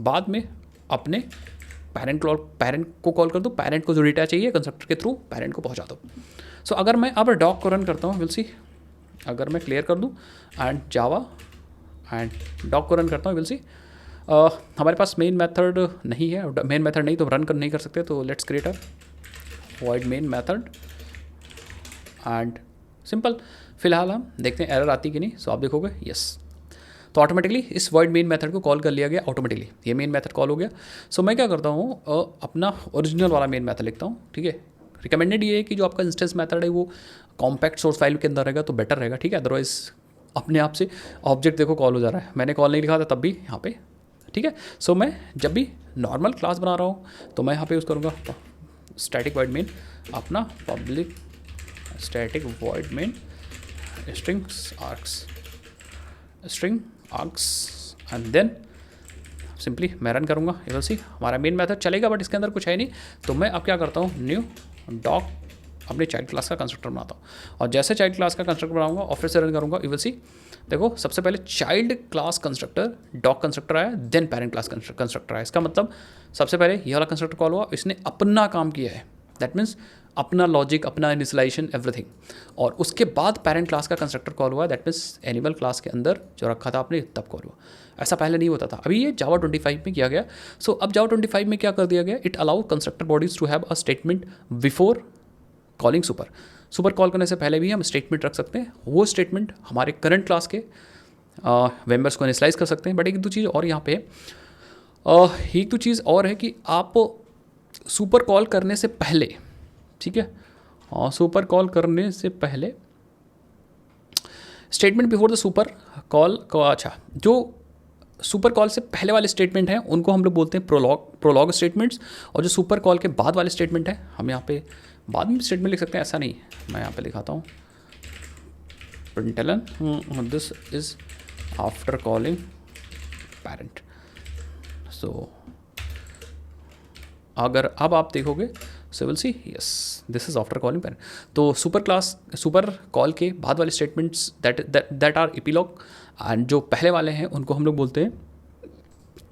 बाद में अपने पेरेंट को कॉल कर दो, पेरेंट को जो डेटा चाहिए कंस्ट्रक्टर के थ्रू पेरेंट को पहुंचा दो। सो अगर मैं अब डॉग को रन करता हूँ, विल सी, अगर मैं क्लियर कर दूँ एंड जावा एंड डॉग को रन करता हूँ, विल सी हमारे पास मेन मेथड नहीं है। मेन मेथड नहीं तो रन नहीं कर सकते, तो let's create a void main method and simple. फिलहाल हम देखते हैं एरर आती कि नहीं। सो आप देखोगे यस, तो ऑटोमेटिकली इस void main मेथड को कॉल कर लिया गया ऑटोमेटिकली, ये मेन मेथड कॉल हो गया। सो मैं क्या करता हूँ अपना ओरिजिनल वाला मेन मेथड लिखता हूँ, ठीक है। रिकमेंडेड ये है कि जो आपका इंस्टेंस मेथड है वो कॉम्पैक्ट सोर्स फाइल के अंदर रहेगा तो बेटर रहेगा, ठीक है। अदरवाइज अपने आप से ऑब्जेक्ट देखो कॉल हो जा रहा है, मैंने कॉल नहीं लिखा था तब भी यहाँ पे, ठीक है। सो मैं जब भी नॉर्मल क्लास बना रहा हूँ तो मैं यहाँ पे यूज़ करूँगा स्टैटिक void main, अपना public static void main string args and then simply मैं रन करूँगा। ये सी हमारा मेन मेथड चलेगा बट इसके अंदर कुछ है नहीं। तो मैं अब क्या करता हूँ, न्यू डॉक अपने चाइल्ड क्लास का कंस्ट्रक्टर बनाता हूँ और जैसे चाइल्ड क्लास का कंस्ट्रक्टर बनाऊंगा और फिर से रन करूँगा, यू विल सी देखो सबसे पहले child class constructor dog constructor आया, देन पेरेंट क्लास कंस्ट्रक्टर आया। इसका मतलब सबसे पहले ये वाला कंस्ट्रक्टर कॉल हुआ, इसने अपना काम किया है, दैट मीन्स अपना लॉजिक, अपना इनिशियलाइजेशन एवरीथिंग, और उसके बाद पेरेंट क्लास का कंस्ट्रक्टर कॉल हुआ, दैट मीन्स एनिमल क्लास के अंदर जो रखा था आपने तब कॉल हुआ। ऐसा पहले नहीं होता था, अभी ये जावा 25 में किया गया। सो अब जावा 25 में क्या कर दिया गया, it allow constructor bodies to have a statement before calling super call करने से पहले भी हम स्टेटमेंट रख सकते हैं। वो स्टेटमेंट हमारे करंट क्लास के मेंबर्स को इनिशियलाइज कर सकते हैं। बट एक दो चीज़ और यहाँ पे एक दो चीज़ और है कि आप सुपर कॉल करने से पहले, ठीक है, सुपर कॉल करने से पहले statement before the super call को, अच्छा जो सुपर कॉल से पहले वाले स्टेटमेंट हैं उनको हम लोग बोलते हैं प्रोलॉग स्टेटमेंट्स, और जो सुपर कॉल के बाद वाले स्टेटमेंट हैं हम यहाँ पे बाद में स्टेटमेंट लिख सकते हैं, ऐसा नहीं, मैं यहाँ पे लिखाता हूँ println this is after calling parent. So अगर अब आप देखोगे so will see yes this is after calling parent. तो सुपर कॉल के बाद वाले statements that are epilogue, and जो पहले वाले हैं उनको हम लोग बोलते हैं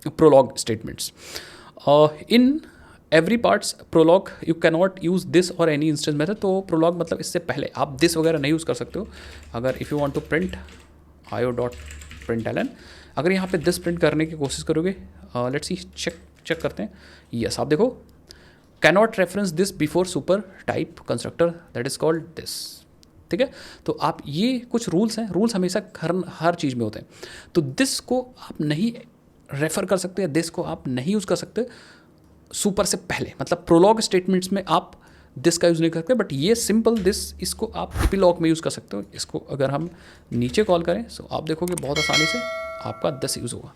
prologue statements. In every parts prologue you can not use this और एनी इंस्टेंस मेथड। तो प्रोलॉग मतलब इससे पहले आप दिस वगैरह नहीं यूज़ कर सकते हो। अगर if you want to print io.println, अगर यहाँ पे दिस प्रिंट करने की कोशिश करोगे, लेट्स सी चेक करते हैं, यस आप देखो cannot reference this before super type constructor that is called this, ठीक है। तो आप ये कुछ रूल्स हैं, रूल्स हमेशा हर चीज़ में होते हैं। तो दिस को आप नहीं रेफर कर सकते, दिस को आप नहीं यूज़ कर सकते सुपर से पहले, मतलब प्रोलॉग स्टेटमेंट्स में आप दिस का यूज़ नहीं कर सकते, बट ये सिंपल दिस इसको आप एपिलॉग में यूज़ कर सकते हो। इसको अगर हम नीचे कॉल करें सो आप देखोगे बहुत आसानी से आपका दिस यूज़ होगा,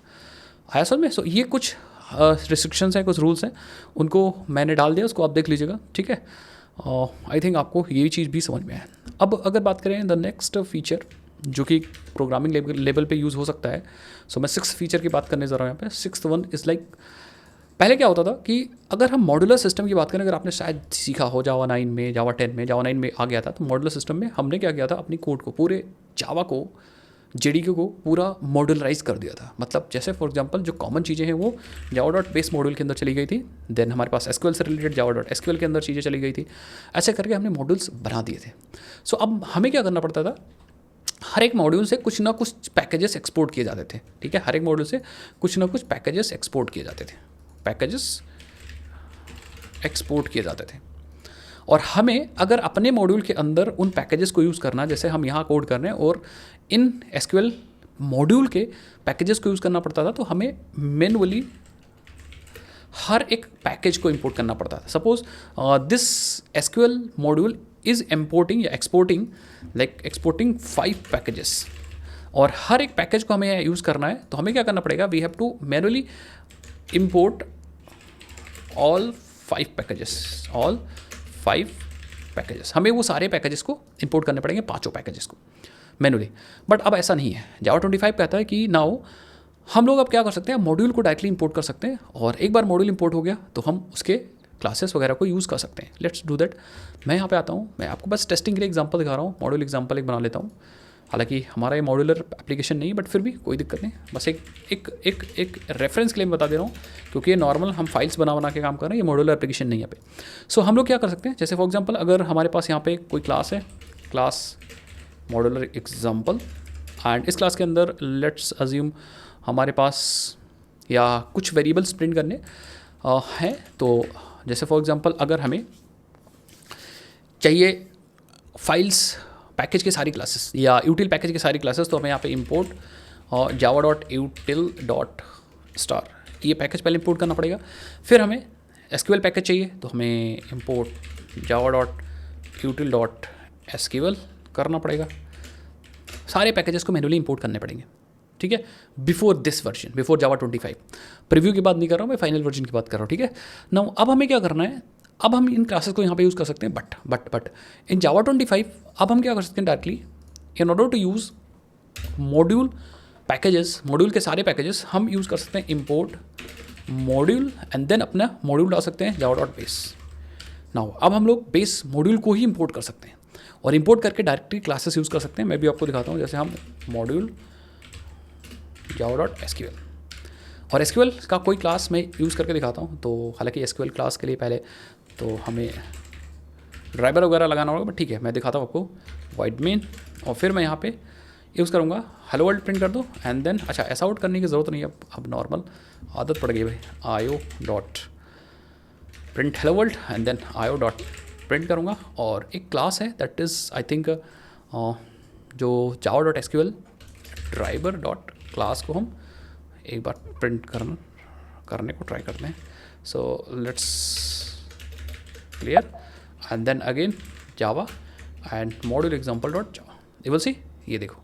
आया समझ में। सो ये कुछ रिस्ट्रिक्शंस हैं, कुछ रूल्स हैं, उनको मैंने डाल दिया, उसको आप देख लीजिएगा, ठीक है। आई थिंक आपको ये चीज़ भी समझ में आया। अब अगर बात करें द नेक्स्ट फीचर जो कि प्रोग्रामिंग लेवल पे यूज़ हो सकता है, सो मैं 6th फीचर की बात करने जा रहा हूँ यहाँ पे। 6th वन इज़ लाइक, पहले क्या होता था कि अगर हम मॉड्यूलर सिस्टम की बात करें, अगर आपने शायद सीखा हो जावा 9 में, जावा 10 में, जावा 9 में आ गया था, तो मॉड्यूलर सिस्टम में हमने क्या किया था, अपनी कोड को पूरे जावा को JDK को पूरा मॉड्यूलराइज कर दिया था। मतलब जैसे फॉर एग्जांपल जो कॉमन चीज़ें हैं वो जावा.बेस मॉड्यूल के अंदर चली गई थी, देन हमारे पास SQL से रिलेटेड जावा.SQL के अंदर चीज़ें चली गई थी, ऐसे करके हमने मॉड्यूल्स बना दिए थे। सो अब हमें क्या करना पड़ता था, हर एक मॉड्यूल से कुछ ना कुछ पैकेजेस एक्सपोर्ट किए जाते थे, ठीक है। हर एक मॉड्यूल से कुछ ना कुछ पैकेजेस एक्सपोर्ट किए जाते थे, और हमें अगर अपने मॉड्यूल के अंदर उन पैकेजेस को यूज़ करना, जैसे हम यहाँ कोड कर रहे हैं और इन SQL मॉड्यूल के पैकेजेस को यूज़ करना पड़ता था, तो हमें मैन्युअली हर एक पैकेज को इंपोर्ट करना पड़ता था। Suppose this SQL module is importing या एक्सपोर्टिंग 5 पैकेजेस, और हर एक पैकेज को हमें यूज़ करना है, तो हमें क्या करना पड़ेगा, we have to manually import all 5 packages, हमें वो सारे पैकेजेस को इंपोर्ट करने पड़ेंगे, 5 पैकेजेस को मैनुअली। बट अब ऐसा नहीं है, जावा 25 कहता है कि नाउ हम लोग अब क्या कर सकते हैं, मॉड्यूल को डायरेक्टली इंपोर्ट कर सकते हैं, और एक बार मॉड्यूल इंपोर्ट हो गया तो हम उसके क्लासेस वगैरह को यूज़ कर सकते हैं। Let's do that. मैं यहाँ पे आता हूँ, मैं आपको बस टेस्टिंग के लिए एग्जांपल दिखा रहा हूँ, मॉड्यूल एग्जांपल एक बना लेता हूँ। हालांकि हमारा ये मॉड्यूलर एप्लीकेशन नहीं, बट फिर भी कोई दिक्कत नहीं, बस एक रेफरेंस के लिए बता दे रहा हूँ, क्योंकि ये नॉर्मल हम फाइल्स बना के काम कर रहे हैं, ये मॉड्यूलर एप्लीकेशन नहीं है पे। सो हम लोग क्या कर सकते हैं, जैसे फॉर एग्जांपल अगर हमारे पास यहाँ पे कोई क्लास है, क्लास मॉड्यूलर एग्जांपल, एंड इस क्लास के अंदर लेट्स अज्यूम हमारे पास या कुछ वेरिएबल्स प्रिंट करने हैं। तो जैसे फॉर एग्जांपल अगर हमें चाहिए फाइल्स पैकेज के सारी क्लासेस या यूटिल पैकेज की सारी क्लासेस, तो हमें यहाँ पे इंपोर्ट java.util.star ये पैकेज पहले इंपोर्ट करना पड़ेगा। फिर हमें SQL पैकेज चाहिए, तो हमें इंपोर्ट java.util.sql करना पड़ेगा। सारे पैकेजेस को मैन्युअली इंपोर्ट करने पड़ेंगे, ठीक है, before this version, before Java 25। Preview की बात नहीं कर रहा हूँ मैं, फाइनल वर्जन की बात कर रहा हूँ, ठीक है ना। अब हमें क्या करना है, अब हम इन क्लासेस को यहाँ पे यूज़ कर सकते हैं, बट इन जावा 25 अब हम क्या कर सकते हैं directly, in order to use module packages, module के सारे पैकेजेस हम यूज़ कर सकते हैं इंपोर्ट मॉड्यूल एंड देन अपना मॉड्यूल डाल सकते हैं java.base। नाउ अब हम लोग बेस मॉड्यूल को ही इंपोर्ट कर सकते हैं और इंपोर्ट करके डायरेक्टली क्लासेस यूज़ कर सकते हैं। मैं भी आपको दिखाता हूँ, जैसे हम मॉड्यूल java.sql और SQL का कोई क्लास मैं यूज़ करके दिखाता हूँ। तो हालांकि SQL क्लास के लिए पहले तो हमें ड्राइवर वगैरह लगाना होगा, बट ठीक है मैं दिखाता हूँ आपको। वाइड मेन और फिर मैं यहाँ पे यूज़ करूँगा हेलो वर्ल्ड प्रिंट कर दो एंड देन, अच्छा ऐसा आउट करने की ज़रूरत नहीं है, अब नॉर्मल आदत पड़ गई भाई, io.print hello world and then io.print करूँगा। और एक क्लास है दैट इज़ आई थिंक जो java.sql ड्राइवर डॉट क्लास को हम एक बार प्रिंट करने को ट्राई करते हैं। So let's clear and then again Java and module example dot Java, ये बोल सी, ये देखो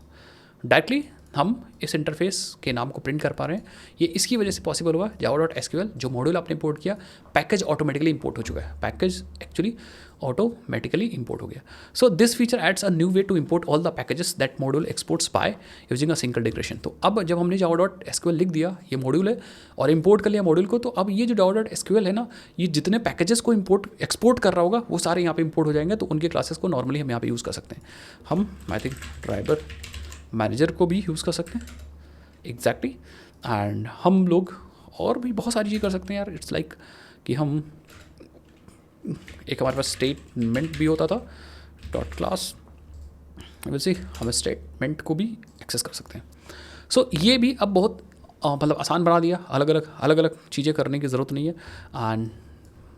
डायरेक्टली हम इस इंटरफेस के नाम को प्रिंट कर पा रहे हैं। ये इसकी वजह से पॉसिबल हुआ, java.sql जो मॉड्यूल आपने इंपोर्ट किया, पैकेज ऑटोमेटिकली इंपोर्ट हो चुका है, पैकेज एक्चुअली ऑटोमेटिकली इंपोर्ट हो गया। So this feature adds a new way to import all the packages that module exports by using a single declaration. तो अब जब हमने java.sql लिख दिया, ये मॉड्यूल है और इंपोर्ट कर लिया मॉड्यूल को, तो अब ये जो java.sql है ना, ये जितने पैकेजेस को एक्सपोर्ट कर रहा होगा वो सारे यहाँ पे इंपोर्ट हो जाएंगे। तो उनके क्लासेस को नॉर्मली हम यहाँ पे यूज़ कर सकते हैं। हम आई थिंक ड्राइवर मैनेजर को भी यूज़ कर सकते हैं एग्जैक्टली एंड हम लोग और भी बहुत सारी चीज़ कर सकते हैं यार। इट्स लाइक कि हम एक हमारे पास स्टेटमेंट भी होता था डॉट क्लास, वैसे हम स्टेटमेंट को भी एक्सेस कर सकते हैं। सो ये भी अब बहुत मतलब आसान बना दिया, अलग अलग चीज़ें करने की ज़रूरत नहीं है। एंड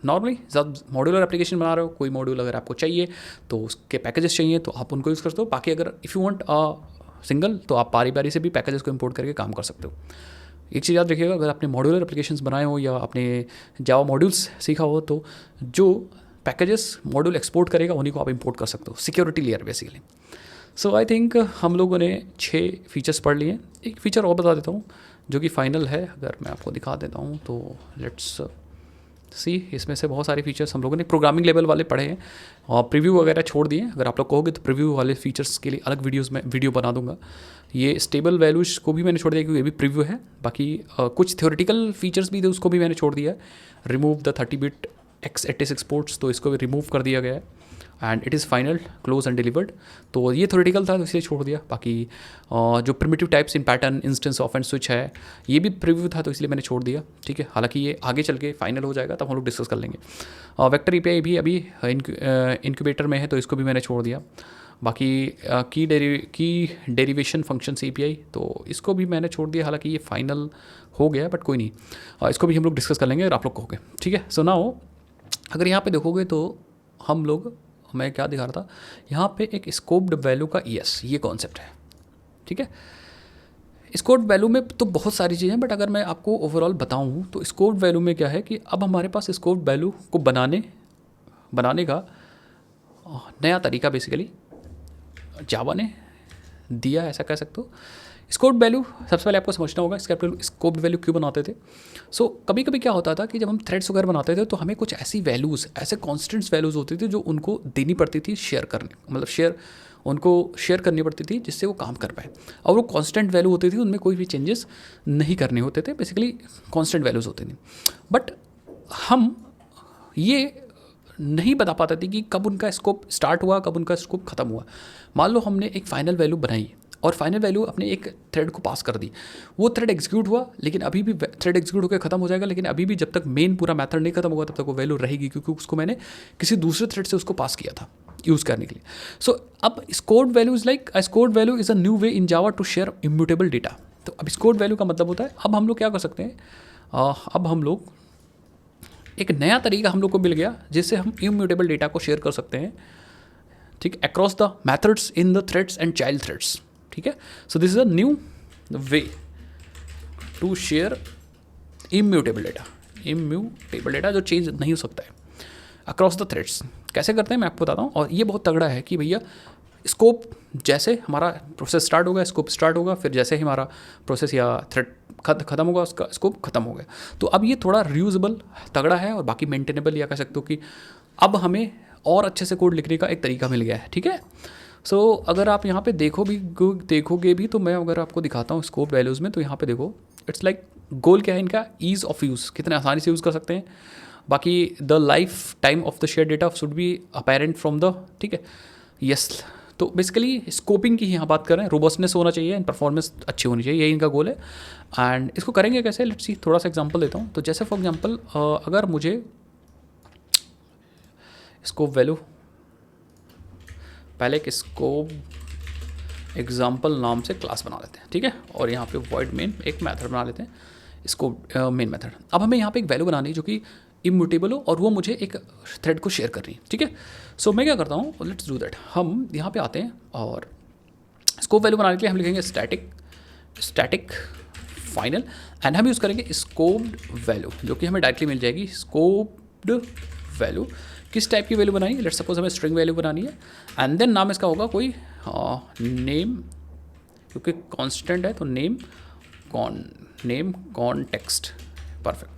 नॉर्मली जब मॉड्यूलर एप्लीकेशन बना रहे हो, कोई मॉड्यूल अगर आपको चाहिए तो उसके पैकेजेस चाहिए तो आप उनको यूज़ कर सकते हो। बाकी अगर इफ़ यू वांट सिंगल तो आप बारी बारी से भी पैकेजेस को इंपोर्ट करके काम कर सकते हो। एक चीज़ याद रखिएगा, अगर आपने मॉड्यूलर एप्लीकेशंस बनाए हो या आपने जावा मॉड्यूल्स सीखा हो, तो जो पैकेजेस मॉड्यूल एक्सपोर्ट करेगा उन्हीं को आप इंपोर्ट कर सकते हो, security layer basically. So I think हम लोगों ने 6 फीचर्स पढ़ लिए। एक फ़ीचर और बता देता हूँ जो कि फाइनल है, अगर मैं आपको दिखा देता हूँ तो लेट्स सी। इसमें से बहुत सारे फीचर्स हम लोगों ने प्रोग्रामिंग लेवल वाले पढ़े हैं और प्रीव्यू वगैरह छोड़ दिए। अगर आप लोग कहोगे तो प्रीव्यू वाले फीचर्स के लिए अलग वीडियो बना दूंगा। ये स्टेबल वैल्यूज को भी मैंने छोड़ दिया क्योंकि ये भी प्रीव्यू है। बाकी कुछ थ्योरेटिकल फीचर्स भी थे, उसको भी मैंने छोड़ दिया है। Remove the 30-bit x86 ports, तो इसको भी रिमूव कर दिया गया है and it is final close and delivered. तो ये थ्योरेटिकल था तो इसलिए छोड़ दिया। बाकी जो primitive types in pattern instance of and switch है, ये भी प्रीव्यू था तो इसलिए मैंने छोड़ दिया, ठीक है। हालांकि ये आगे चल के फाइनल हो जाएगा तब हम लोग डिस्कस कर लेंगे। वेक्टर API भी अभी इनक्यूबेटर में है तो इसको भी मैंने छोड़ दिया। बाकी की डेरिवेशन फंक्शन API, तो इसको भी मैंने छोड़ दिया। हालांकि ये फाइनल हो गया बट कोई नहीं, इसको भी हम लोग डिस्कस कर लेंगे अगर आप लोग कहोगे, ठीक है। सो नाउ अगर यहाँ पे देखोगे तो हम लोग, मैं क्या दिखा रहा था यहाँ पे, एक स्कोप्ड वैल्यू का ये कॉन्सेप्ट है, ठीक है। स्कोप्ड वैल्यू में तो बहुत सारी चीज़ें हैं, बट अगर मैं आपको ओवरऑल बताऊँ तो स्कोप्ड वैल्यू में क्या है कि अब हमारे पास स्कोप्ड वैल्यू को बनाने का नया तरीका बेसिकली जावा ने दिया, ऐसा कह सकते हो। स्कोप्ड वैल्यू सबसे पहले आपको समझना होगा स्कोप्ड वैल्यू क्यों बनाते थे। सो कभी कभी क्या होता था कि जब हम थ्रेड्स वगैरह बनाते थे तो हमें कुछ ऐसी वैल्यूज़, ऐसे कॉन्स्टेंट्स वैल्यूज़ होती थी जो उनको देनी पड़ती थी उनको शेयर करनी पड़ती थी जिससे वो काम कर पाए। और वो कांस्टेंट वैल्यू होती थी, उनमें कोई भी चेंजेस नहीं करने होते थे, बेसिकली कांस्टेंट वैल्यूज़ होती थी। बट हम ये नहीं बता पाते थे कि कब उनका स्कोप स्टार्ट हुआ, कब उनका स्कोप ख़त्म हुआ। मान लो हमने एक फाइनल वैल्यू बनाई और फाइनल वैल्यू अपने एक थ्रेड को पास कर दी, वो थ्रेड एग्जीक्यूट हुआ, लेकिन अभी भी थ्रेड एग्जीक्यूट होकर ख़त्म हो जाएगा, लेकिन अभी भी जब तक मेन पूरा मेथड नहीं खत्म होगा तब तक वो वैल्यू रहेगी, क्योंकि उसको मैंने किसी दूसरे थ्रेड से उसको पास किया था यूज़ करने के लिए। सो अब scoped value is like a scoped value is a new way in Java to share immutable data. तो अब स्कोर्ड वैल्यू का मतलब होता है, अब हम लोग क्या कर सकते हैं, अब हम लोग एक नया तरीका हम लोग को मिल गया जिससे हम इम्यूटेबल डेटा को शेयर कर सकते हैं ठीक, across the methods in the threads and child threads, ठीक है। So this is a new way to share immutable data जो चेंज नहीं हो सकता है अक्रॉस द थ्रेड्स। कैसे करते हैं मैं आपको बताता हूँ, और ये बहुत तगड़ा है कि भैया स्कोप जैसे हमारा प्रोसेस स्टार्ट होगा, स्कोप स्टार्ट होगा, फिर जैसे ही हमारा प्रोसेस या थ्रेड खत्म होगा, उसका स्कोप खत्म हो गया। तो अब ये थोड़ा रियूजेबल तगड़ा है, और बाकी मेंटेनेबल, या कह सकते हो कि अब हमें और अच्छे से कोड लिखने का एक तरीका मिल गया है, ठीक है। सो अगर आप यहाँ पे देखोगे भी तो मैं अगर आपको दिखाता हूँ स्कोप वैल्यूज़ में, तो यहाँ पे देखो इट्स लाइक गोल क्या है इनका, ईज़ ऑफ यूज़, कितने आसानी से यूज़ कर सकते हैं। बाकी the life time of the share data should be apparent from the, ठीक है, यस। तो बेसिकली स्कोपिंग की यहाँ बात कर रहे हैं, रोबस्टनेस होना चाहिए एंड परफॉर्मेंस अच्छी होनी चाहिए, यही इनका गोल है। एंड इसको करेंगे कैसे, लेट्स सी, थोड़ा सा एग्जांपल देता हूँ। तो जैसे फॉर एग्जांपल अगर मुझे स्कोप वैल्यू, पहले एक स्कोप एग्जाम्पल नाम से क्लास बना लेते हैं, ठीक है, और यहाँ पे वॉइड मेन एक मेथड बना लेते हैं, स्कोप मेन मेथड। अब हमें यहाँ पे एक वैल्यू बनानी है जो कि इम्यूटेबल हो, और वो मुझे एक थ्रेड को शेयर कर रही है, ठीक है। सो मैं क्या करता हूँ, लेट्स डू दैट। हम यहाँ पे आते हैं और स्कोप वैल्यू बनाने के लिए हम लिखेंगे स्टैटिक फाइनल, एंड हम यूज़ करेंगे स्कोप्ड वैल्यू, जो कि हमें डायरेक्टली मिल जाएगी। स्कोप्ड वैल्यू किस टाइप की वैल्यू बनानी है, लेट्स सपोज हमें स्ट्रिंग वैल्यू बनानी है, एंड देन नाम इसका होगा कोई नेम, क्योंकि कांस्टेंट है तो नेम कॉन्टेक्स्ट, परफेक्ट।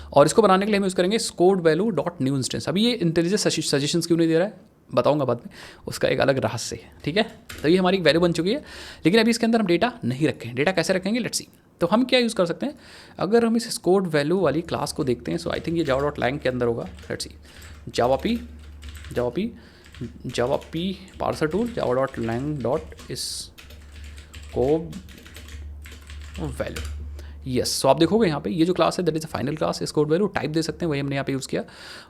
और इसको बनाने के लिए हम यूज़ करेंगे scoped value dot new instance. अभी ये इंटेलिजेंट सजेशंस क्यों नहीं दे रहा है, बताऊंगा बाद में, उसका एक अलग रहस्य है, ठीक है। तो ये हमारी एक वैल्यू बन चुकी है, लेकिन अभी इसके अंदर हम डेटा नहीं रखें। डेटा कैसे रखेंगे, लेट्स सी। तो हम क्या यूज़ कर सकते हैं, अगर हम इस स्कोप्ड वैल्यू वाली क्लास को देखते हैं, सो आई थिंक ये जावा डॉट लैंग के अंदर होगा, let's see, Java P parser tool, Java dot lang dot scope value, yes. So आप देखोगे यहाँ पे ये जो क्लास है that is a final class, scope value type दे सकते हैं, वही हमने यहाँ पे यूज़ किया।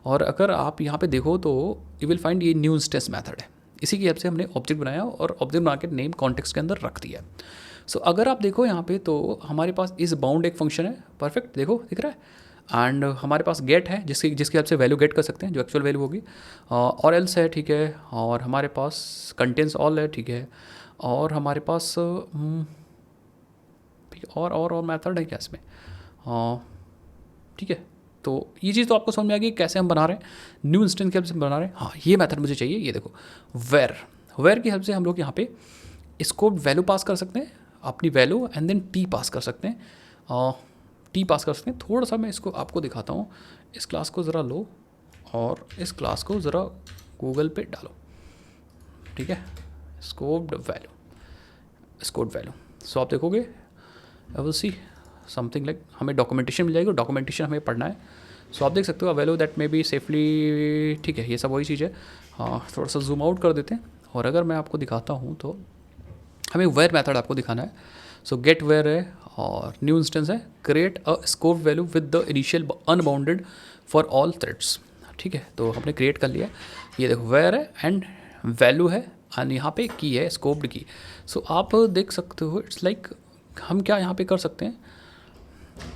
और अगर आप यहाँ पे देखो तो यू विल फाइंड ये न्यू इंस्टेंस मेथड है, इसी की हेल्प से हमने ऑब्जेक्ट बनाया और ऑब्जेक्ट बना के नेम कॉन्टेक्स्ट के अंदर रख दिया। सो अगर आप देखो यहाँ पे तो हमारे पास इस बाउंड एक फंक्शन है, परफेक्ट, देखो दिख रहा है, एंड हमारे पास गेट है जिसकी हेल्प से वैल्यू गेट कर सकते हैं, जो एक्चुअल वैल्यू होगी, और एल्स है, ठीक है, और हमारे पास कंटेंट्स ऑल है, ठीक है, और हमारे पास ठीक है, और मेथड है क्या इसमें, ठीक है। तो ये चीज़ तो आपको समझ में आ गई कैसे हम बना रहे हैं, न्यू इंस्टेंस की हेल्प से बना रहे हैं। हाँ, ये मेथड मुझे चाहिए, ये देखो वेयर की हेल्प से हम लोग यहाँ पे स्कोप वैल्यू पास कर सकते हैं, अपनी value, and then T pass कर सकते हैं, थोड़ा सा मैं इसको आपको दिखाता हूँ। इस क्लास को ज़रा लो और इस क्लास को ज़रा गूगल पे डालो, ठीक है, स्कोप्ड वैल्यू। सो आप देखोगे I will see something like, हमें डॉक्यूमेंटेशन मिल जाएगी, डॉक्यूमेंटेशन हमें पढ़ना है। सो आप देख सकते हो value that may be safely, ठीक है, ये सब वही चीज़ है। हाँ, थोड़ा सा जूम आउट कर देते हैं, और अगर मैं आपको दिखाता हूँ तो हमें वेयर मेथड आपको दिखाना है। सो गेट वेयर है, और न्यू इंस्टेंस है, create a scope value with the initial unbounded for all threads, ठीक है। तो हमने क्रिएट कर लिया, ये देखो वेयर है एंड वैल्यू है, एंड यहाँ पे की है स्कोप्ड की। सो आप देख सकते हो इट्स लाइक हम क्या यहाँ पे कर सकते हैं,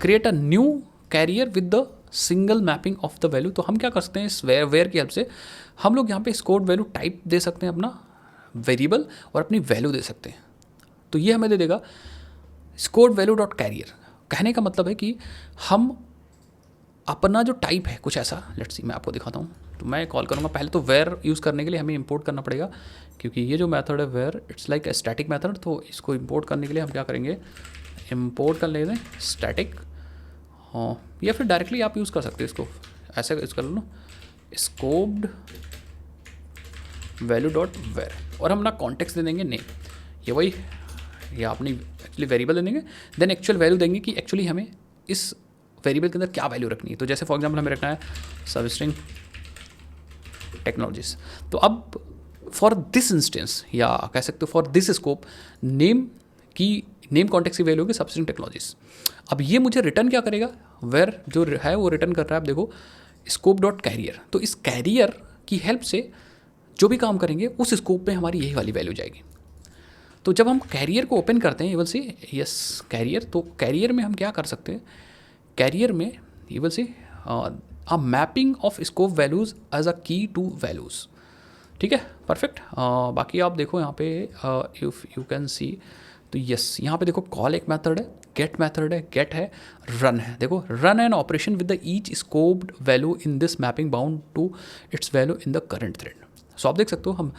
create a new carrier with the single mapping of the value. तो हम क्या कर सकते हैं, इस वेयर की हेल्प से हम लोग यहाँ पे स्कोप्ड वैल्यू टाइप दे सकते हैं, अपना वेरिएबल, और अपनी वैल्यू दे सकते हैं। तो ये हमें दे देगा स्कोप्ड वैल्यू डॉट कैरियर। कहने का मतलब है कि हम अपना जो टाइप है कुछ ऐसा, लेट्स सी मैं आपको दिखाता हूँ। तो मैं कॉल करूँगा, पहले तो वेयर यूज़ करने के लिए हमें इंपोर्ट करना पड़ेगा, क्योंकि ये जो मेथड है where it's like a static method. तो इसको इंपोर्ट करने के लिए हम क्या करेंगे, इंपोर्ट कर लेते हैं स्टैटिक, हाँ, या फिर डायरेक्टली आप यूज़ कर सकते हो इसको, ऐसे यूज़ कर लो ना, स्कोप्ड वैल्यू डॉट वेयर, और हम अपना कॉन्टेक्स्ट दे देंगे नेम, ये वही, या अपनी एक्चुअली वेरिएबल दे देंगे, देन एक्चुअल वैल्यू देंगे कि एक्चुअली हमें इस वेरिएबल के अंदर क्या वैल्यू रखनी है। तो जैसे फॉर एग्जांपल हमें रखना है सबस्ट्रिंग टेक्नोलॉजीज। तो अब फॉर दिस इंस्टेंस, या कह सकते हो for this scope, name context की वैल्यू होगी सबस्ट्रिंग टेक्नोलॉजीज। अब ये मुझे रिटर्न क्या करेगा, वेयर जो है वो रिटर्न कर रहा है, आप देखो स्कोप डॉट कैरियर। तो इस कैरियर की हेल्प से जो भी काम करेंगे उस स्कोप में हमारी यही वाली वैल्यू जाएगी। तो जब हम कैरियर को ओपन करते हैं, ये विल सी यस कैरियर, तो कैरियर में हम क्या कर सकते हैं, कैरियर में ये will see a mapping of scope values as a key to values, ठीक है, परफेक्ट। बाकी आप देखो यहाँ पे इफ़ यू कैन सी, तो यस यहाँ पे देखो कॉल एक मेथड है, गेट मेथड है, गेट है, रन है। देखो run an operation with the each scoped value in this mapping bound to its value in the current thread. So आप देख सकते हो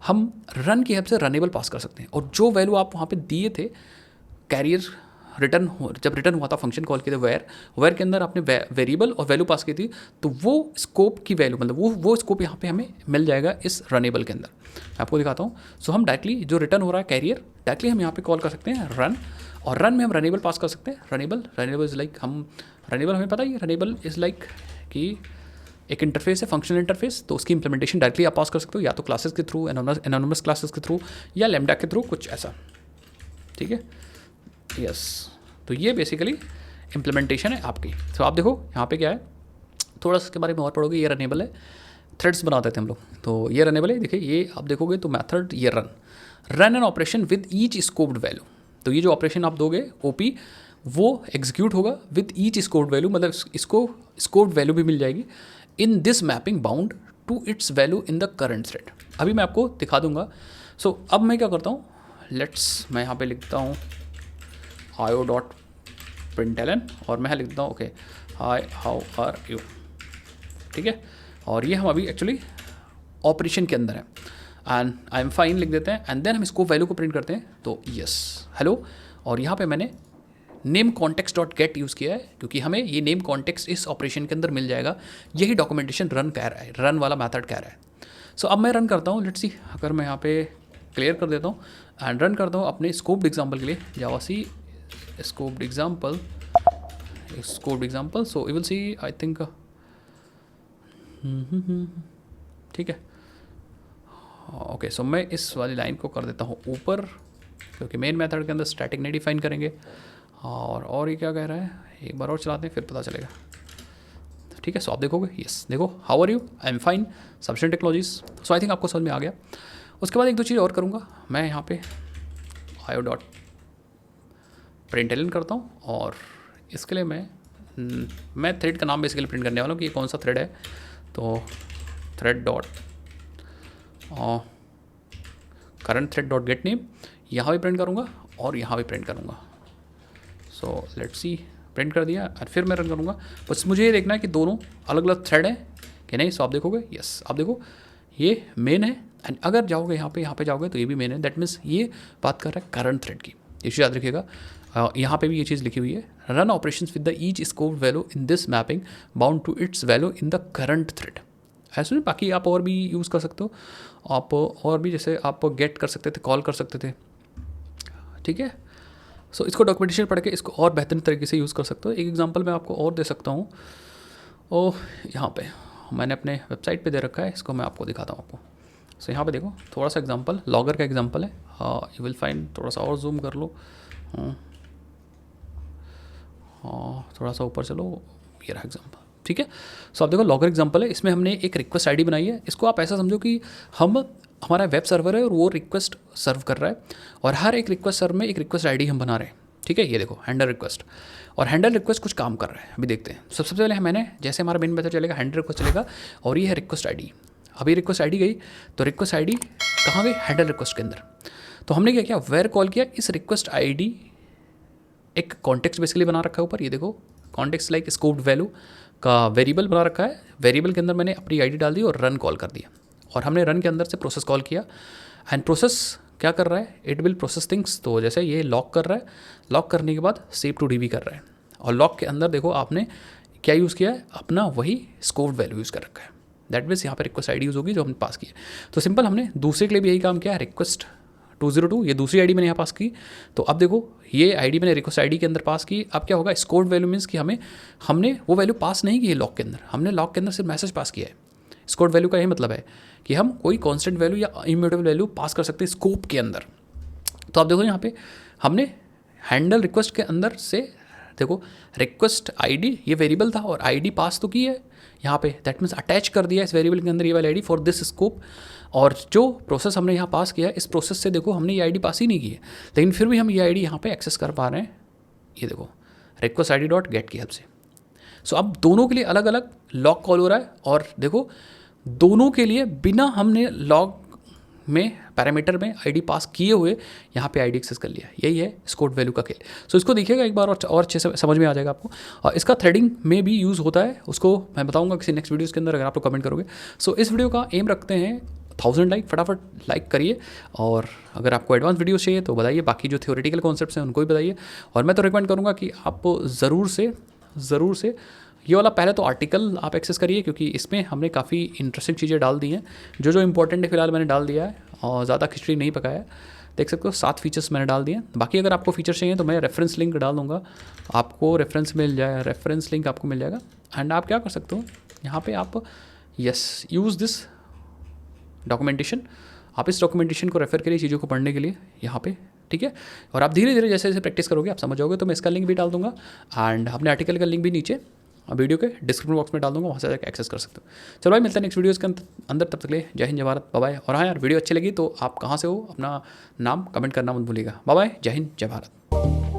हम रन की हेल्प से रनेबल पास कर सकते हैं, और जो वैल्यू आप वहाँ पे दिए थे कैरियर जब रिटर्न हुआ था फंक्शन कॉल किए थे वेयर के अंदर आपने वेरिएबल और वैल्यू पास की थी, तो वो स्कोप की वैल्यू मतलब वो स्कोप यहाँ पे हमें मिल जाएगा इस रनेबल के अंदर। मैं आपको दिखाता हूँ। सो हम डायरेक्टली जो रिटर्न हो रहा है कैरियर डायरेक्टली हम यहाँ पे कॉल कर सकते हैं रन, और रन में हम रनेबल पास कर सकते हैं। रनेबल इज़ लाइक रनेबल हमें पता ही है, रनेबल इज़ लाइक कि एक इंटरफेस है, फंक्शनल इंटरफेस, तो उसकी इंप्लीमेंटेशन डायरेक्टली आप पास कर सकते हो, या तो क्लासेस के थ्रू, एनोनिमस क्लासेस के थ्रू, या लैम्डा के थ्रू, कुछ ऐसा। ठीक है, यस। तो ये बेसिकली इम्प्लीमेंटेशन है आपकी। तो आप देखो यहाँ पे क्या है, थोड़ा सा इसके बारे में और पढ़ोगे। ये रनेबल है, थ्रेड्स बना देते हैं हम लोग, तो ये रनेबल है। देखिए ये आप देखोगे तो मेथड ये run an operation with each scoped value. तो ये जो ऑपरेशन आप दोगे ओपी, वो एग्जीक्यूट होगा विद ईच स्कोप्ड वैल्यू, मतलब इसको स्कोप्ड वैल्यू भी मिल जाएगी in this mapping bound to its value in the current thread. अभी मैं आपको दिखा दूंगा। सो अब मैं क्या करता हूँ, मैं यहाँ पे लिखता हूँ io.println, और मैं लिखता हूँ okay hi how are you. ठीक है, और ये हम अभी एक्चुअली ऑपरेशन के अंदर है, एंड आई एम फाइन लिख देते हैं, एंड देन हम इसको वैल्यू को प्रिंट करते हैं। तो यस हेलो, और यहाँ पे मैंने name context dot gate use किया है, क्योंकि हमें ये नेम कॉन्टेक्स्ट इस ऑपरेशन के अंदर मिल जाएगा। यही डॉक्यूमेंटेशन रन कह रहा है, रन वाला मैथड कह रहा है। सो अब मैं रन करता हूँ, लेट्स सी, अगर मैं यहाँ पे क्लियर कर देता हूँ एंड रन करता हूँ अपने स्कोप्ड एग्जाम्पल के लिए, जावा सी scoped example, so you will see I think ठीक है, ओके। सो मैं इस वाली लाइन को कर देता हूँ ऊपर, क्योंकि मेन मेथड के अंदर स्टैटिक नहीं डिफाइन करेंगे। और ये क्या कह रहा है, एक बार और चलाते हैं फिर पता चलेगा। ठीक है, सो आप देखोगे, यस देखो how are you, I am fine, sufficient technologies. So I think आपको समझ में आ गया। उसके बाद एक दो चीज़ और करूँगा मैं, यहाँ पे io.println करता हूँ, और इसके लिए मैं थ्रेड का नाम बेसिकली प्रिंट करने वाला हूँ कि ये कौन सा थ्रेड है। तो thread dot current thread dot gate name, यहाँ भी प्रिंट करूँगा और यहाँ भी प्रिंट करूँगा। सो लेट्स सी, प्रिंट कर दिया और फिर मैं रन करूँगा। बस मुझे ये देखना है कि दोनों अलग अलग थ्रेड हैं कि नहीं। सो आप देखोगे, यस आप देखो ये मेन है, एंड अगर जाओगे यहाँ पे जाओगे तो ये भी मेन है। दैट मीन्स ये बात कर रहा है करंट थ्रेड की, ये चीज़ याद रखिएगा। यहाँ पे भी ये चीज़ लिखी हुई है, run operations with the each scope value in this mapping bound to its value in the current thread. ऐसे नहीं, बाकी आप और भी यूज़ कर सकते हो, आप और भी जैसे आप गेट कर सकते थे, कॉल कर सकते थे। ठीक है, सो इसको डॉक्यूमेंटेशन पढ़ के इसको और बेहतरीन तरीके से यूज़ कर सकते हो। एक एग्जांपल मैं आपको और दे सकता हूँ। यहाँ पे मैंने अपने वेबसाइट पे दे रखा है, इसको मैं आपको दिखाता हूँ आपको। सो यहाँ पे देखो थोड़ा सा एग्जांपल, लॉगर का एग्जांपल है। यू विल फाइंड, थोड़ा सा और जूम कर लो, थोड़ा सा ऊपर चलो, ये रहा एग्जांपल। ठीक है, सो आप देखो लॉगर एग्जांपल है, इसमें हमने एक रिक्वेस्ट आईडी बनाई है। इसको आप ऐसा समझो कि हमारा वेब सर्वर है और वो रिक्वेस्ट सर्व कर रहा है, और हर एक रिक्वेस्ट सर्व में एक रिक्वेस्ट आईडी हम बना रहे हैं। ठीक है, ये देखो हैंडल रिक्वेस्ट, और हैंडल रिक्वेस्ट कुछ काम कर रहा है, अभी देखते हैं। सबसे पहले मैंने जैसे हमारा मेन मेथड चलेगा, हैंडल रिक्वेस्ट चलेगा, और ये है रिक्वेस्ट आईडी। अभी रिक्वेस्ट आईडी गई, तो रिक्वेस्ट आईडी कहाँ गई, हैंडल रिक्वेस्ट के अंदर। तो हमने क्या किया, वेयर कॉल किया, इस रिक्वेस्ट आईडी एक कॉन्टेक्स्ट बेसिकली बना रखा है ऊपर, ये देखो कॉन्टेक्स्ट लाइक स्कोप्ड वैल्यू का वेरिएबल बना रखा है। वेरिएबल के अंदर मैंने अपनी आईडी डाल दी और रन कॉल कर दिया, और हमने रन के अंदर से प्रोसेस कॉल किया, एंड प्रोसेस क्या कर रहा है, इट विल प्रोसेस थिंग्स। तो जैसे ये लॉक कर रहा है, लॉक करने के बाद सेव टू डीबी कर रहा है, और लॉक के अंदर देखो आपने क्या यूज़ किया है, अपना वही स्कोप्ड वैल्यू यूज़ कर रखा है। दैट मीन्स यहाँ पर रिक्वेस्ट आईडी यूज़ होगी जो हमने पास की है। तो सिंपल हमने दूसरे के लिए भी यही काम किया, रिक्वेस्ट 202, ये दूसरी आईडी मैंने यहाँ पास की। तो अब देखो ये आईडी मैंने रिक्वेस्ट आईडी के अंदर पास की। अब क्या होगा, स्कोप्ड वैल्यू मीन्स कि हमने वो वैल्यू पास नहीं की है लॉक के अंदर, हमने लॉक के अंदर सिर्फ मैसेज पास किया है। स्कोप्ड वैल्यू का यही मतलब है कि हम कोई कांस्टेंट वैल्यू या इम्यूटेबल वैल्यू पास कर सकते हैं स्कोप के अंदर। तो आप देखो यहाँ पे हमने हैंडल रिक्वेस्ट के अंदर से देखो रिक्वेस्ट आईडी, ये वेरिएबल था और आईडी पास तो की है यहाँ पे, दैट मीन्स अटैच कर दिया इस वेरिएबल के अंदर ये वाली आईडी फॉर दिस स्कोप। और जो प्रोसेस हमने यहाँ पास किया, इस प्रोसेस से देखो हमने ये आईडी पास ही नहीं की है, लेकिन फिर भी हम ये आईडी यहाँ पे एक्सेस कर पा रहे हैं। ये देखो रिक्वेस्ट आईडी डॉट गेट की हेल्प से। सो अब दोनों के लिए अलग अलग लॉक कॉल हो रहा है, और देखो दोनों के लिए बिना हमने लॉग में पैरामीटर में आईडी पास किए हुए यहाँ पे आईडी एक्सेस कर लिया। यही है स्कोड वैल्यू का खेल। सो इसको देखिएगा एक बार और अच्छे से समझ में आ जाएगा आपको। और इसका थ्रेडिंग में भी यूज़ होता है, उसको मैं बताऊंगा किसी नेक्स्ट वीडियोज़ के अंदर अगर आप लोग कमेंट करोगे। सो इस वीडियो का एम रखते हैं 1000 लाइक, फटाफट लाइक करिए। और अगर आपको एडवांस वीडियोस चाहिए तो बताइए, बाकी जो थियोरेटिकल कॉन्सेप्ट्स हैं उनको भी बताइए। और मैं तो रिकमेंड करूँगा कि आप ज़रूर से ये वाला पहले तो आर्टिकल आप एक्सेस करिए, क्योंकि इसमें हमने काफ़ी इंटरेस्टिंग चीज़ें डाल दी हैं। जो इंपॉर्टेंट है फिलहाल मैंने डाल दिया है, और ज़्यादा खिचड़ी नहीं पकाया है। देख सकते हो 7 फीचर्स मैंने डाल दिए हैं। बाकी अगर आपको फीचर्स चाहिए तो मैं रेफरेंस लिंक डाल दूँगा, आपको रेफरेंस लिंक आपको मिल जाएगा। एंड आप क्या कर सकते हो यहाँ पे, आप यूज़ दिस डॉक्यूमेंटेशन। आप इस डॉक्यूमेंटेशन को रेफर करिए चीज़ों को पढ़ने के लिए यहाँ पे, ठीक है। और आप धीरे धीरे जैसे जैसे प्रैक्टिस करोगे आप समझ जाओगे। तो मैं इसका लिंक भी डाल दूंगा, एंड अपने आर्टिकल का लिंक भी नीचे वीडियो के डिस्क्रिप्शन बॉक्स में डाल दूंगा, वहाँ से जाकर एक्सेस कर सकते हो। चलो भाई, मिलते हैं नेक्स्ट वीडियोज़ के अंदर। तब तक के लिए जय हिंद, जय भारत, बाय बाय। और हाँ यार, वीडियो अच्छी लगी तो आप कहाँ से हो अपना नाम कमेंट करना मत भूलिएगा। बाय बाय, जय हिंद, जय भारत।